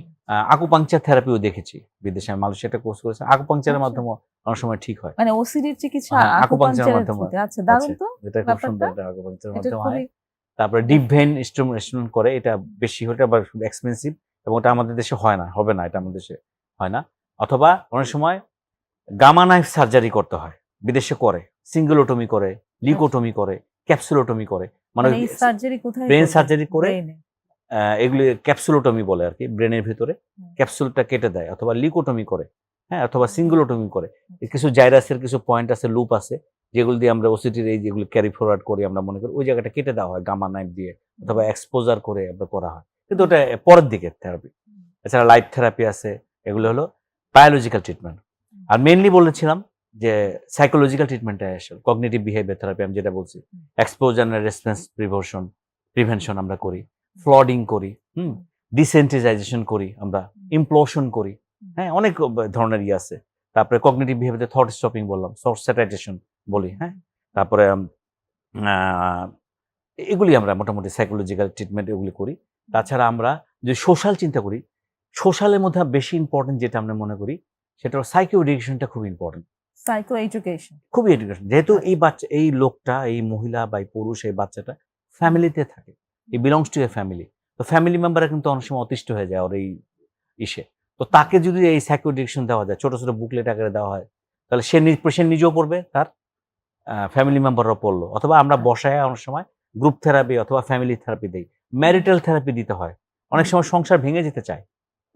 আকুপাংচার থেরাপিও দেখেছি বিদেশে, আমি মালয়েশিয়া একটা কোর্স করেছি, আকুপাংচারের আচ্ছা। মাধ্যমে অনেক সময় ঠিক হয়। মানে ওসিডির চিকিৎসা হ্যাঁ, আকুপাংচারের আকুপাংচারের মাধ্যমে থ্রুতে। আচ্ছা, দারুণ আছে। তো এটা খুব ব্যাপারটা। সুন্দর, এটা আকুপাংচারের এটা মাধ্যমে হয়। খুবই তারপরে ডিপ ভেন স্টিমুলেশন করে, এটা বেশি হলে আবার এক্সপেন্সিভ, এবং ওটা আমাদের দেশে হয় না, হবে না, এটা আমাদের দেশে হয় না। অথবা অনেক সময় গামা নাইফ সার্জারি করতে হয়, বিদেশে করে, সিঙ্গেলোটমি করে, লিকোটমি করে, ক্যাপসুলোটমি করে, মানে মানে এই সার্জারি কোথায় ব্রেন করবেন? সার্জারি করে, ব্রেইনে। এগুলি ক্যাপসুলোটমি বলে আর কি, ব্রেনের ভিতরে ক্যাপসুলটা কেটে দেয়, অথবা লিকোটমি করে, হ্যাঁ, অথবা সিঙ্গেলোটমি করে। কিছু জাইরাসের কিছু পয়েন্ট আছে, লুপ আছে, যেগুলো দিয়ে আমরা ওসিটির এই যেগুলো ক্যারি ফরওয়ার্ড করি, আমরা মনে করি ওই জায়গাটা কেটে দেওয়া হয় গামা নাইফ দিয়ে, অথবা এক্সপোজার করে আমরা করা হয়, কিন্তু ওটা পরের দিকে থেরাপি। এছাড়া লাইট থেরাপি আছে, এগুলো হলো বায়োলজিক্যাল ট্রিটমেন্ট। আর মেইনলি বলেছিলাম যে সাইকোলজিক্যাল ট্রিটমেন্টটা আসলে কগনিটিভ বিহেভিয়ার থেরাপি, আমি যেটা বলছি, এক্সপোজার রেসপন্স প্রিভেনশন আমরা করি, ফ্লডিং করি, ডিসেন্টিজাইজেশন করি, আমরা ইমপ্লোশন করি, হ্যাঁ, অনেক ধরনের ইয়ে আছে। তারপরে কগনিটিভ বিহেভিয়ার থট স্টপিং বললাম, সফট স্যাটাইজেশন বলি, হ্যাঁ। তারপরে এগুলি আমরা মোটামুটি সাইকোলজিক্যাল ট্রিটমেন্ট এগুলি করি। তাছাড়া আমরা যে সোশ্যাল চিন্তা করি, সোশ্যালের মধ্যে বেশি ইম্পর্টেন্ট যেটা আমরা মনে করি, সেটা হলো সাইকো এডুকেশনটা খুব ইম্পর্টেন্ট। সাইকো এডুকেশন খুবই এডুকেশন, যেহেতু এই বাচ্চা, এই লোকটা, এই মহিলা বা এই পুরুষ, এই বাচ্চাটা ফ্যামিলিতে থাকে, ই বিলংস টু এ ফ্যামিলি। তো ফ্যামিলি মেম্বাররা কিন্তু অনেক সময় অতিষ্ঠ হয়ে যায় ওর এই ইসে। তো তাকে যদি এই সাইকো এডুকেশন দেওয়া যায়, ছোট ছোট বুকলেট আকারে দেওয়া হয়, তাহলে সে নিজেও পড়বে, তার ফ্যামিলি মেম্বাররাও পড়লো। অথবা আমরা বসায় অনেক সময় গ্রুপ থেরাপি অথবা ফ্যামিলি থেরাপি দেই, ম্যারিটাল থেরাপি দিতে হয়। অনেক সময় সংসার ভেঙে যেতে চায়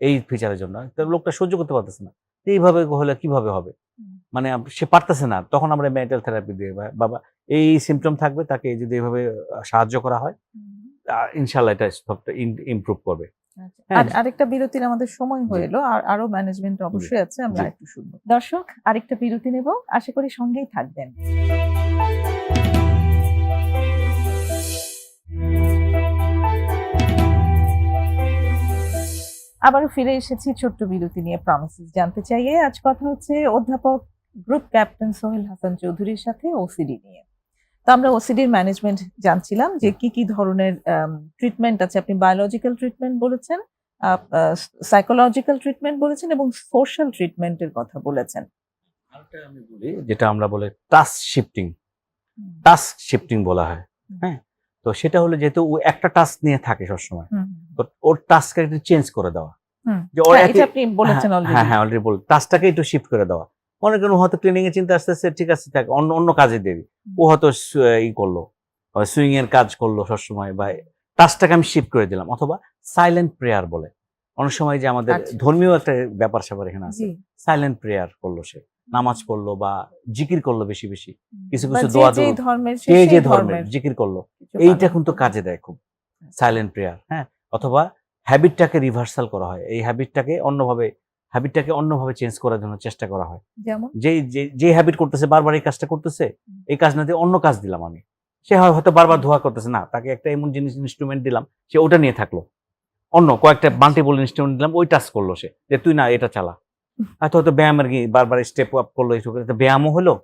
এই ফিচারের জন্য, তো লোকটা সহ্য করতে পারতেছে না, এইভাবে হলে কিভাবে হবে? মানে সে পারতেছে না, তখন আমরা মেন্টাল থেরাপি দিয়ে বাবা এই সিমটম থাকবে, তাকে যদি এভাবে সাহায্য করা হয় ইনশাল্লাহ এটা সবটা ইমপ্রুভ করবে। আচ্ছা। হ্যাঁ। আরেকটা বিরতির আমাদের সময় হয়ে জি। এলো, আর আরো ম্যানেজমেন্ট অবশ্যই আছে, আমরা জি। একটু শুনবো। দর্শক, আরেকটা বিরতি নেব, আশা করি সঙ্গেই থাকবেন। আবারও ফিরে এসেছি ছোট্ট বিরতি নিয়ে প্রমিসেস জানতে চাইয়ে। আজ কথা হচ্ছে অধ্যাপক গ্রুপ ক্যাপ্টেন সোহেল হাসান চৌধুরীর সাথে ওসিডি নিয়ে। তো আমরা ওসিডির ম্যানেজমেন্ট জানছিলাম যে কি কি ধরনের ট্রিটমেন্ট আছে। আপনি বায়োলজিক্যাল ট্রিটমেন্ট বলেছেন, সাইকোলজিক্যাল ট্রিটমেন্ট বলেছেন এবং সোশ্যাল ট্রিটমেন্টের কথা বলেছেন। আরেকটা আমি বলি, যেটা আমরা বলে টাস্ক শিফটিং বলা হয়। হ্যাঁ, তো সেটা হলো যেহেতু ও একটা টাস্ক নিয়ে থাকে সবসময়, তো ওর টাস্কটা একটু চেঞ্জ করে দেওয়া। যে ওর এটা আপনি বলেছেন অলরেডি। হ্যাঁ অলরেডি বল, টাস্কটাকে একটু শিফট করে দেওয়া। মনে করেন হয়তো ক্লিনিং এর চিন্তা আসতেছে, ঠিক আছে থাক, অন্য কাজে দেরি, ও হয়তো ই করলো, সুইং এর কাজ করলো সবসময়, বা টাস্কটাকে আমি শিফট করে দিলাম। অথবা সাইলেন্ট প্রেয়ার বলে, অনেক সময় যে আমাদের ধর্মীয় একটা ব্যাপার স্যাপার এখানে আছে, সাইলেন্ট প্রেয়ার করলো, সে নামাজ পড়লো বা জিকির করলো, বেশি বেশি কিছু দোয়া, যে ধর্মের জিকির করলো, এইটা কিন্তু কাজে দেয় খুব, সাইলেন্ট প্রেয়ার। হ্যাঁ, অথবা হ্যাবিটটাকে রিভার্সাল করা হয়, এই হ্যাবিটটাকে অন্যভাবে চেঞ্জ করার জন্য চেষ্টা করা হয়। যেমন যে হ্যাবিট করতেছে, বারবার এই কাজটা করতেছে, এই কাজ না দিয়ে অন্য কাজ দিলাম আমি, সে হয়তো বারবার ধোয়া করতেছে না, তাকে একটা এমন জিনিস ইনস্ট্রুমেন্ট দিলাম, সে ওটা নিয়ে থাকলো, অন্য কয়েকটা মাল্টিপল ইনস্ট্রুমেন্ট দিলাম, ওই টাস্ক করলো সে, যে তুই না এটা চালা। হয়তো ব্যায়ামের কি বারবার স্টেপ আপ করলো, ব্যায়ামও হলো।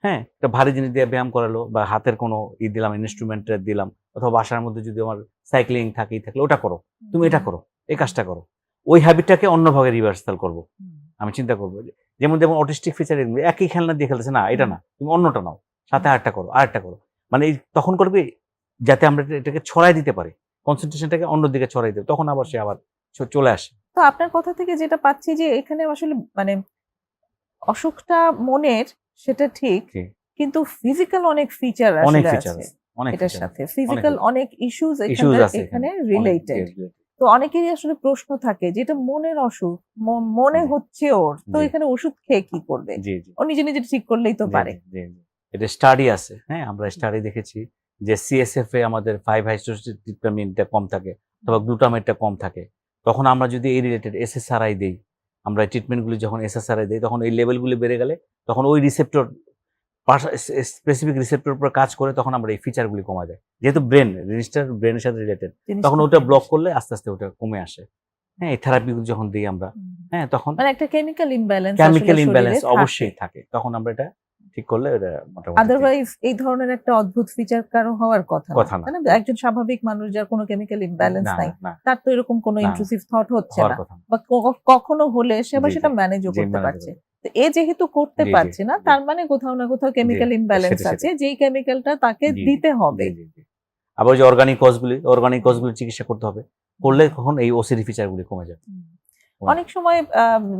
হ্যাঁ, একটা ভারী জিনিস দিয়ে ব্যায়াম করালো, বা হাতের কোনো দিলাম, ইনস্ট্রুমেন্ট দিলাম, অথবা বাসার মধ্যে যদি আমার সাইক্লিং থাকলে ওটা করো, তুমি এটা করো, এই কাজটা করো। ওই হ্যাবিটটাকে অন্যভাবে রিভার্সাল করবো। আমি চিন্তা করবো যেমন অটিস্টিক ফিচার, একই খেলনা দিয়ে খেলতেছে, না এটা না, তুমি অন্যটা নাও, সাথে আরেকটা করো। মানে তখন করবে যাতে আমরা এটাকে ছড়াই দিতে পারি, কনসেন্ট্রেশনটাকে অন্যদিকে ছড়াই দিতে, তখন আবার সে আবার চলে আসে। তো আপনার কথা থেকে যেটা পাচ্ছি যে এখানে আসলে মানে অসুখটা মনের, সেটা ঠিক, কিন্তু ফিজিক্যাল অনেক ফিচার আছে এটার সাথে, ফিজিক্যাল অনেক ইস্যুস এখানে রিলেটেড। তো অনেকেরই আসলে প্রশ্ন থাকে যে এটা মনের অসুখ, মনে হচ্ছে ওর, তো এখানে ওষুধ খেয়ে কি করবে? ও নিজে ঠিক করলেই তো পারে। এটা স্টাডি আছে। হ্যাঁ, আমরা স্টাডি দেখেছি যে সিএসএফ এ আমাদের 5-হাইড্রোক্সিট্রিপটামিনটা কম থাকে, অথবা গ্লুটামেটটা কম থাকে, তখন আমরা যদি এই রিলেটেড এসএসআরআই দেই, আমরা ট্রিটমেন্টগুলি যখন এসএসআরআই দেই, তখন এই লেভেলগুলি বেড়ে গেলে, তখন ওই রিসেপ্টর স্পেসিফিক রিসেপ্টর উপর কাজ করে, তখন আমরা এই ফিচারগুলি কমা যায়, যেহেতু জিনিসটা ব্রেনের সাথে রিলেটেড, তখন ওটা ব্লক করলে আস্তে আস্তে ওটা কমে আসে। হ্যাঁ, এই থেরাপিগুলো যখন দিই আমরা, হ্যাঁ, তখন মানে একটা কেমিক্যাল ইমব্যালেন্স অবশ্যই থাকে, তখন আমরা এটা ঠিক করলে এটা মোটামুটি। আদারওয়াইজ এই ধরনের একটা অদ্ভুত ফিচার কারো হওয়ার কথা না। মানে একজন স্বাভাবিক মানুষ যার কোনো কেমিক্যাল ইমব্যালেন্স নাই, তার তো এরকম কোনো ইন্ট্রুসিভ থট হচ্ছে না, বা কখনো হলে সে আবার সেটা ম্যানেজও করতে পারছে। তো এ যেহেতু করতে পারছে না, তার মানে কোথাও না কোথাও কেমিক্যাল ইমব্যালেন্স আছে, যেই কেমিক্যালটা তাকে দিতে হবে। আবার যে অর্গানিক কজগুলি চিকিৎসা করতে হবে, করলে তখন এই ওসিডি ফিচারগুলি কমে যাবে। অনেক সময়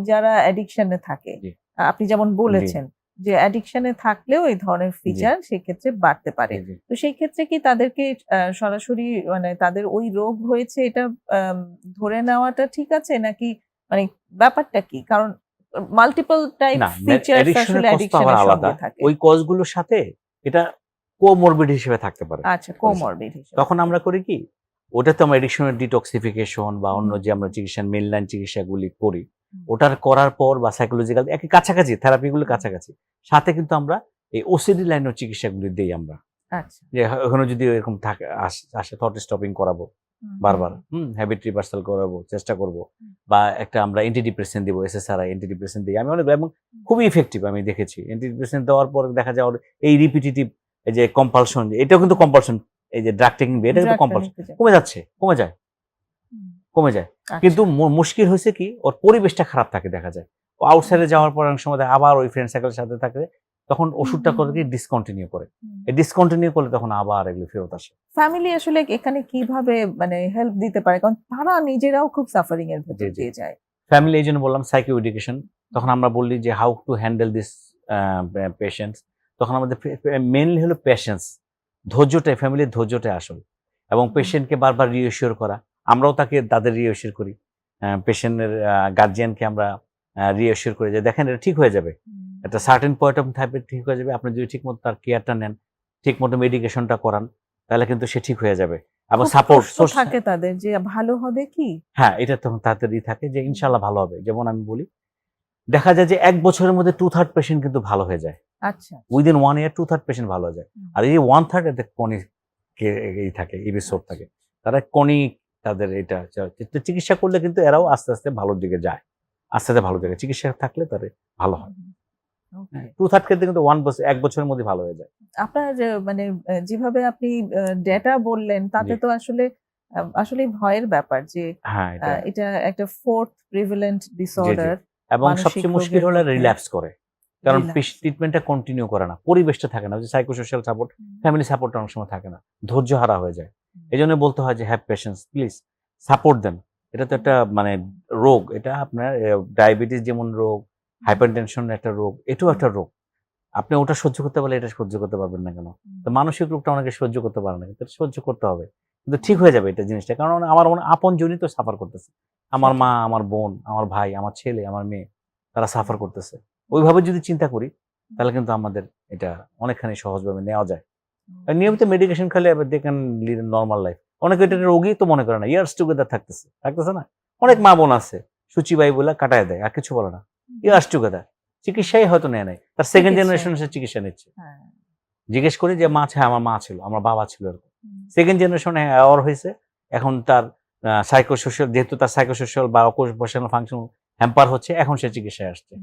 যারা অ্যাডিকশনে থাকে, আপনি যেমন বলেছেন যে অ্যাডিকশনে থাকলেও এই ধরনের ফিচার সেক্ষেত্রে বাড়তে পারে, তো সেই ক্ষেত্রে কি তাদেরকে সরাসরি মানে তাদের ওই রোগ হয়েছে এটা ধরে নেওয়াটা ঠিক আছে, নাকি মানে ব্যাপারটা কি? কারণ মাল্টিপল টাইপ ফিচারস আসলে অ্যাডিকশনের সঙ্গে থাকে, ওই কজগুলোর সাথে এটা কোমরবিড হিসেবে থাকতে পারে। আচ্ছা, কোমরবিড হিসেবে তখন আমরা করি কি, ওটা তো আমরা এডিকশনের ডিটক্সিফিকেশন বা অন্য যে আমরা চিকিৎসা মেইনলাইন চিকিৎসাগুলি করি, ওটার করার পর বা সাইকোলজিক্যাল একই কাছাকাছি থেরাপিগুলো কাছাকাছি, সাথে কিন্তু আমরা এই ওসিডি লাইনের চিকিৎসাগুলি দেই আমরা। আচ্ছা, যে ওখানে যদি এরকম থাকে আসে থট স্টপিং করাবো, বারবার হ্যাবিট রিভার্সাল করাবো, চেষ্টা করব, বা একটা আমরা অ্যান্টিডিপ্রেসেন্ট দিব, এসএসআরআই অ্যান্টিডিপ্রেসেন্ট দিই আমি অনেক, এবং খুবই ইফেক্টিভ আমি দেখেছি। অ্যান্টিডিপ্রেসেন্ট দেওয়ার পর দেখা যায় এই রিপিটিটিভ এই যে কম্পালশন, এটাও কিন্তু কম্পালশন, এই যে ড্রাগ টেকিং, এটা কিন্তু কম্পালশন কমে যায়। কিন্তু মুশকিল হয়েছে কি, ওর পরিবেশটা খারাপ থাকে, দেখা যায় ও আউটসাইডে যাওয়ার পর অনেক সময় আবার ওই ফ্রেন্ড সার্কেলের সাথে থাকে, তখন ওষুধটা করে কি ডিসকন্টিনিউ করে, ডিসকন্টিনিউ করলে তখন আবার এগুলো ফেরত আসে। ফ্যামিলি আসলে এখানে কিভাবে মানে হেল্প দিতে পারে, কারণ তারা নিজেরাও খুব সাফারিং এর ভেতর দিয়ে যায়। ফ্যামিলি, এই জন্য বললাম সাইকো এডুকেশন, তখন আমরা বললি যে how to handle this patients, তখন আমাদের মেইনলি হলো পেশেন্স, ধৈর্যটাই, ফ্যামিলির ধৈর্যটাই আসল, এবং পেশেন্টকে বারবার রিঅ্যাসিওর করা, আমরাও তাদের রিঅ্যাসিওর করি, পেশেন্টের গার্জিয়ানকে আমরা রিঅ্যাসিওর করি যে দেখেন এটা ঠিক হয়ে যাবে, একটা সার্টেন পয়েন্ট অফ টাইমে ঠিক হয়ে যাবে। আপনি যদি ঠিকমতো তার কেয়ারটা নেন, ঠিকমতো মেডিকেশনটা করান, তাহলে কিন্তু সে ঠিক হয়ে যাবে। এবং খুব সাপোর্ট কষ্ট সোর্স, থাকে তাদের যে ভালো হবে কি? হ্যাঁ, এটা তখন তাড়াতাড়ি থাকে যে ইনশাআল্লাহ ভালো হবে। যেমন আমি বলি, দেখা যায় যে ১ বছরের মধ্যে 2/3 পেশেন্ট কিন্তু ভালো হয়ে যায়। আচ্ছা। উইদিন 1 ইয়ার 2/3 পেশেন্ট ভালো হয়ে যায়। হুম। আর এই 1/3 এতে ক্রনিক এই থাকে, এপিসোড থাকে। তারা ক্রনিক, তাদের এটা তো চিকিৎসা করলে কিন্তু এরাও আস্তে, আস্তে ভালোর দিকে যায়। আস্তে, আস্তে ভালো দিকে চিকিৎসা থাকলে তাদের ভালো হয়। ওকে। 2/3 ক্ষেত্রে কিন্তু 1 বছরের মধ্যে ভালো হয়ে যায়। আপনার যে মানে যেভাবে আপনি ডেটা বললেন তাতে জি। তো আসলেই ভয়ের ব্যাপার যে হ্যাঁ, এটা এটা একটা ফোর্থ প্রিভ্যালেন্ট জি, জি। ডিসঅর্ডার এবং মানসিক সবচেয়ে মুশকিল রোগের হলো মধ্যে। রিল্যাপস করে। কারণ Relapse। ট্রিটমেন্টটা কন্টিনিউ করে না। পরিবেশটা থাকে না। যে সাইকোসোশিয়াল সাপোর্ট, ফ্যামিলি সাপোর্ট অনেক সময় থাকে না। ধৈর্য হারা হয়ে যায়। এজন্য বলতে হয় যে হ্যাভ পেশেন্স, প্লিজ সাপোর্ট দেন। এটা তো একটা মানে রোগ। এটা আপনার ডায়াবেটিস যেমন রোগ, হাইপারটেনশন একটা রোগ, এটাও একটা রোগ। আপনি ওটা সহ্য করতে পারলে এটা সহ্য করতে পারবেন না কেন? তো মানসিক রোগটা অনেকে সহ্য করতে পারে না। কিন্তু এটা সহ্য করতে হবে। কিন্তু ঠিক হয়ে যাবে এটা জিনিসটা। কারণ আমার আপনজনই তো সাফার করতেছে। আমার মা, আমার বোন, আমার ভাই, আমার ছেলে, আমার মেয়ে, তারা সাফার করতেছে। ওইভাবে যদি চিন্তা করি, তাহলে কিন্তু আমাদের এটা অনেকখানি সহজভাবে নেওয়া যায়। আর নিয়মিত মেডিকেশন খেলে they can lead a normal life. অনেকে এটা রোগই তো মনে করে না। ইয়ার্স টুগেদার থাকতেছে না? অনেক মা বোন আছে। সূচিবাই বলে কাটায় দেয়। আর কিছু বলে না। Years together. চিকিৎসাই হয়তো নেয় নাই। তার সেকেন্ড জেনারেশন এসে চিকিৎসা নিচ্ছে। হ্যাঁ। জিজ্ঞেস করি যে হ্যাঁ, আমার মা ছিল, আমার বাবা ছিল এরকম। সেকেন্ড জেনারেশনে অ্যাওয়ার হয়েছে। এখন তার সাইকোসোশিয়াল, যেহেতু তার সাইকোসোশিয়াল বা অকুপেশনাল ফাংশন হ্যাম্পার হচ্ছে, এখন সে চিকিৎসায় আসছে।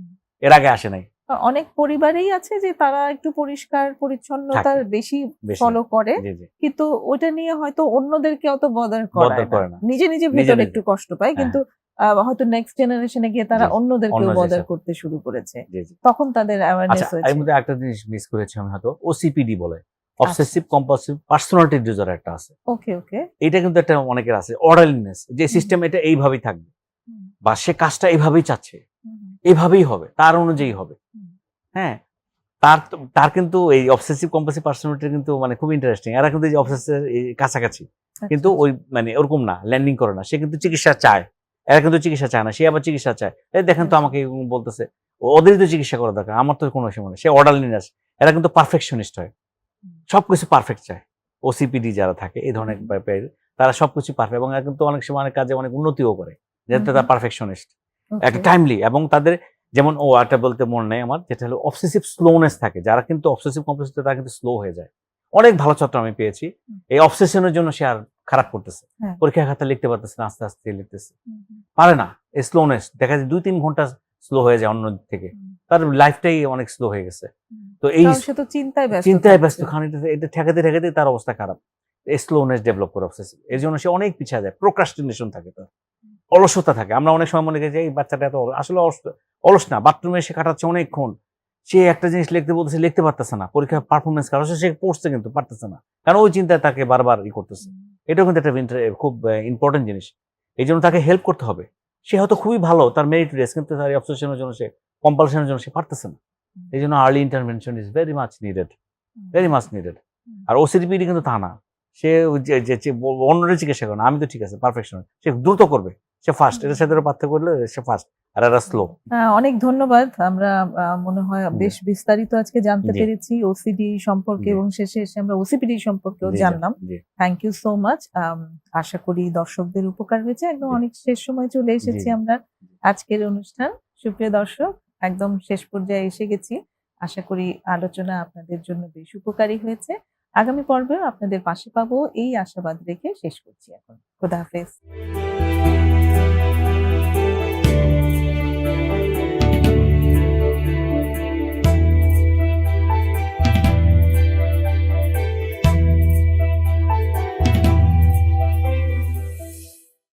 এর আগে আসে নাই। অনেক পরিবারেই আছে যে তারা একটু পরিষ্কার পরিচ্ছন্নতা থাকে। বেশি বেশি। ফলো করে, জি, জি। কিন্তু ওটা নিয়ে হয়তো অন্যদেরকে অত বদার বদার করে করে না। না। নিজে নিজে ভেতরে নিজে। একটু কষ্ট পায়, হ্যাঁ, কিন্তু হয়তো নেক্সট জেনারেশনে গিয়ে তারা জি, জি। অন্যদেরকেও অন্য বদার যেসব। করতে শুরু করেছে। জি, জি। তখন তাদের আচ্ছা, অ্যাওয়ারনেস এর হয়েছে। মধ্যে আরেকটা জিনিস মিস করেছি আমি হয়তো, ওসিপিডি বলে। অবসেসিভ কম্পালসিভ পার্সোনালিটি ডিসঅর্ডার একটা আছে। ওকে। এটা কিন্তু একটা অনেকের আছে। অর্ডারলিনেস, যে সিস্টেম এটা এইভাবেই থাকবে বা সে কাজটা এইভাবেই চাচ্ছে, এভাবেই হবে, তার অনুযায়ী হবে। হ্যাঁ? তার কিন্তু এই অবসেসিভ কম্পালসিভ পার্সোনালিটি কিন্তু মানে খুব ইন্টারেস্টিং। এরা কিন্তু এই অবসেসের কাছাকাছি। কিন্তু ওই মানে ওরকম না, ল্যান্ডিং করে না। সে কিন্তু চিকিৎসা চায়। এরা কিন্তু চিকিৎসা চায় না। সে আবার চিকিৎসা চায়। এই দেখেন তো আমাকে এরকম বলতেছে। ওদেরই তো চিকিৎসা করা দরকার। আমার তো কোনো সময় নেই। সে অর্ডারলিনেস। এরা কিন্তু পারফেকশনিস্ট হয়। সবকিছু পারফেক্ট চায়। ওসিপিডি যারা থাকে এই ধরনের ব্যাপারে, তারা সবকিছু পারফেক্ট, এবং এরা কিন্তু অনেক সময় অনেক কাজে অনেক উন্নতিও করে। যেহেতু তারা পারফেকশনিস্ট। একটা টাইমলি, এবং তাদের যেমন একটা বলতে মনে নেই আমার, যেটা হলো অবসেসিভ স্লোনেস থাকে। যারা কিন্তু অবসেসিভ কম্পালসিভ, তারা কিন্তু স্লো হয়ে যায়। অনেক ভালো ছাত্র আমি পেয়েছি। এই অবসেশনের জন্য সে আর খারাপ করতেছে। পরীক্ষার খাতা লিখতে পারতেছে না, আস্তে আস্তে লিখতেছে। পারে না। এই স্লোনেস দেখা যায় 2-3 ঘন্টা স্লো হয়ে যায় অন্য থেকে। তার লাইফটাই অনেক স্লো হয়ে গেছে। তো এই সে তো চিন্তায় ব্যস্ত, এটা ঠেকাতে তার অবস্থা খারাপ। এই স্লোনেস ডেভেলপ করে অবসেসিভ। এর জন্য সে অনেক পিছিয়ে যায়। প্রোক্রাস্টিনেশন থাকে তার। অলসতা থাকে। আমরা অনেক সময় মনে করি যে এই বাচ্চাটা এত আসলে অলস না। বাথরুমে সে কাটাচ্ছে অনেকক্ষণ। সে একটা জিনিস লিখতে বলতেছে, লিখতে পারতেছে না। পরীক্ষায় পারফরম্যান্স খারাপ, সে পড়ছে কিন্তু পারতেছে না। কারণ ওই চিন্তায় তাকে বারবার করতেছে। এটাও কিন্তু একটা খুব ইম্পর্টেন্ট জিনিস। এইজন্য তাকে হেল্প করতে হবে। সে হয়তো খুবই ভালো, তার মেরিটোরিয়াস, কিন্তু তার অবসেশনের জন্য, সে কম্পালশনের জন্য সে পারতেছে না। এইজন্য early intervention is very much needed. আর ওসিপিডি কিন্তু তা না। সে অন্যরা চিকিৎসা করে না। আমি তো ঠিক আছে, পারফেকশন। সে দ্রুত করবে। সে ফাস্ট। এটার সাথে পার্থক্য করলে সে ফাস্ট, আর এরা স্লো। অনেক ধন্যবাদ। আমরা মনে হয় জি। বেশ বিস্তারিত আজকে জানতে জি। পেরেছি ওসিডি সম্পর্কে, জি। এবং শেষে এসে আমরা ওসিপিডি সম্পর্কেও জি, জানলাম। জি। Thank you so much. আশা করি দর্শকদের উপকার হয়েছে। একদম জি। অনেক শেষ সময় চলে এসেছি জি। আমরা আজকের অনুষ্ঠান। সুপ্রিয় দর্শক, একদম শেষ পর্যায়ে এসে গেছি। আশা করি আলোচনা আপনাদের জন্য বেশ উপকারী হয়েছে। আগামী পর্বেও আপনাদের পাশে পাবো এই আশাবাদ রেখে শেষ করছি এখন। খোদা হাফেজ।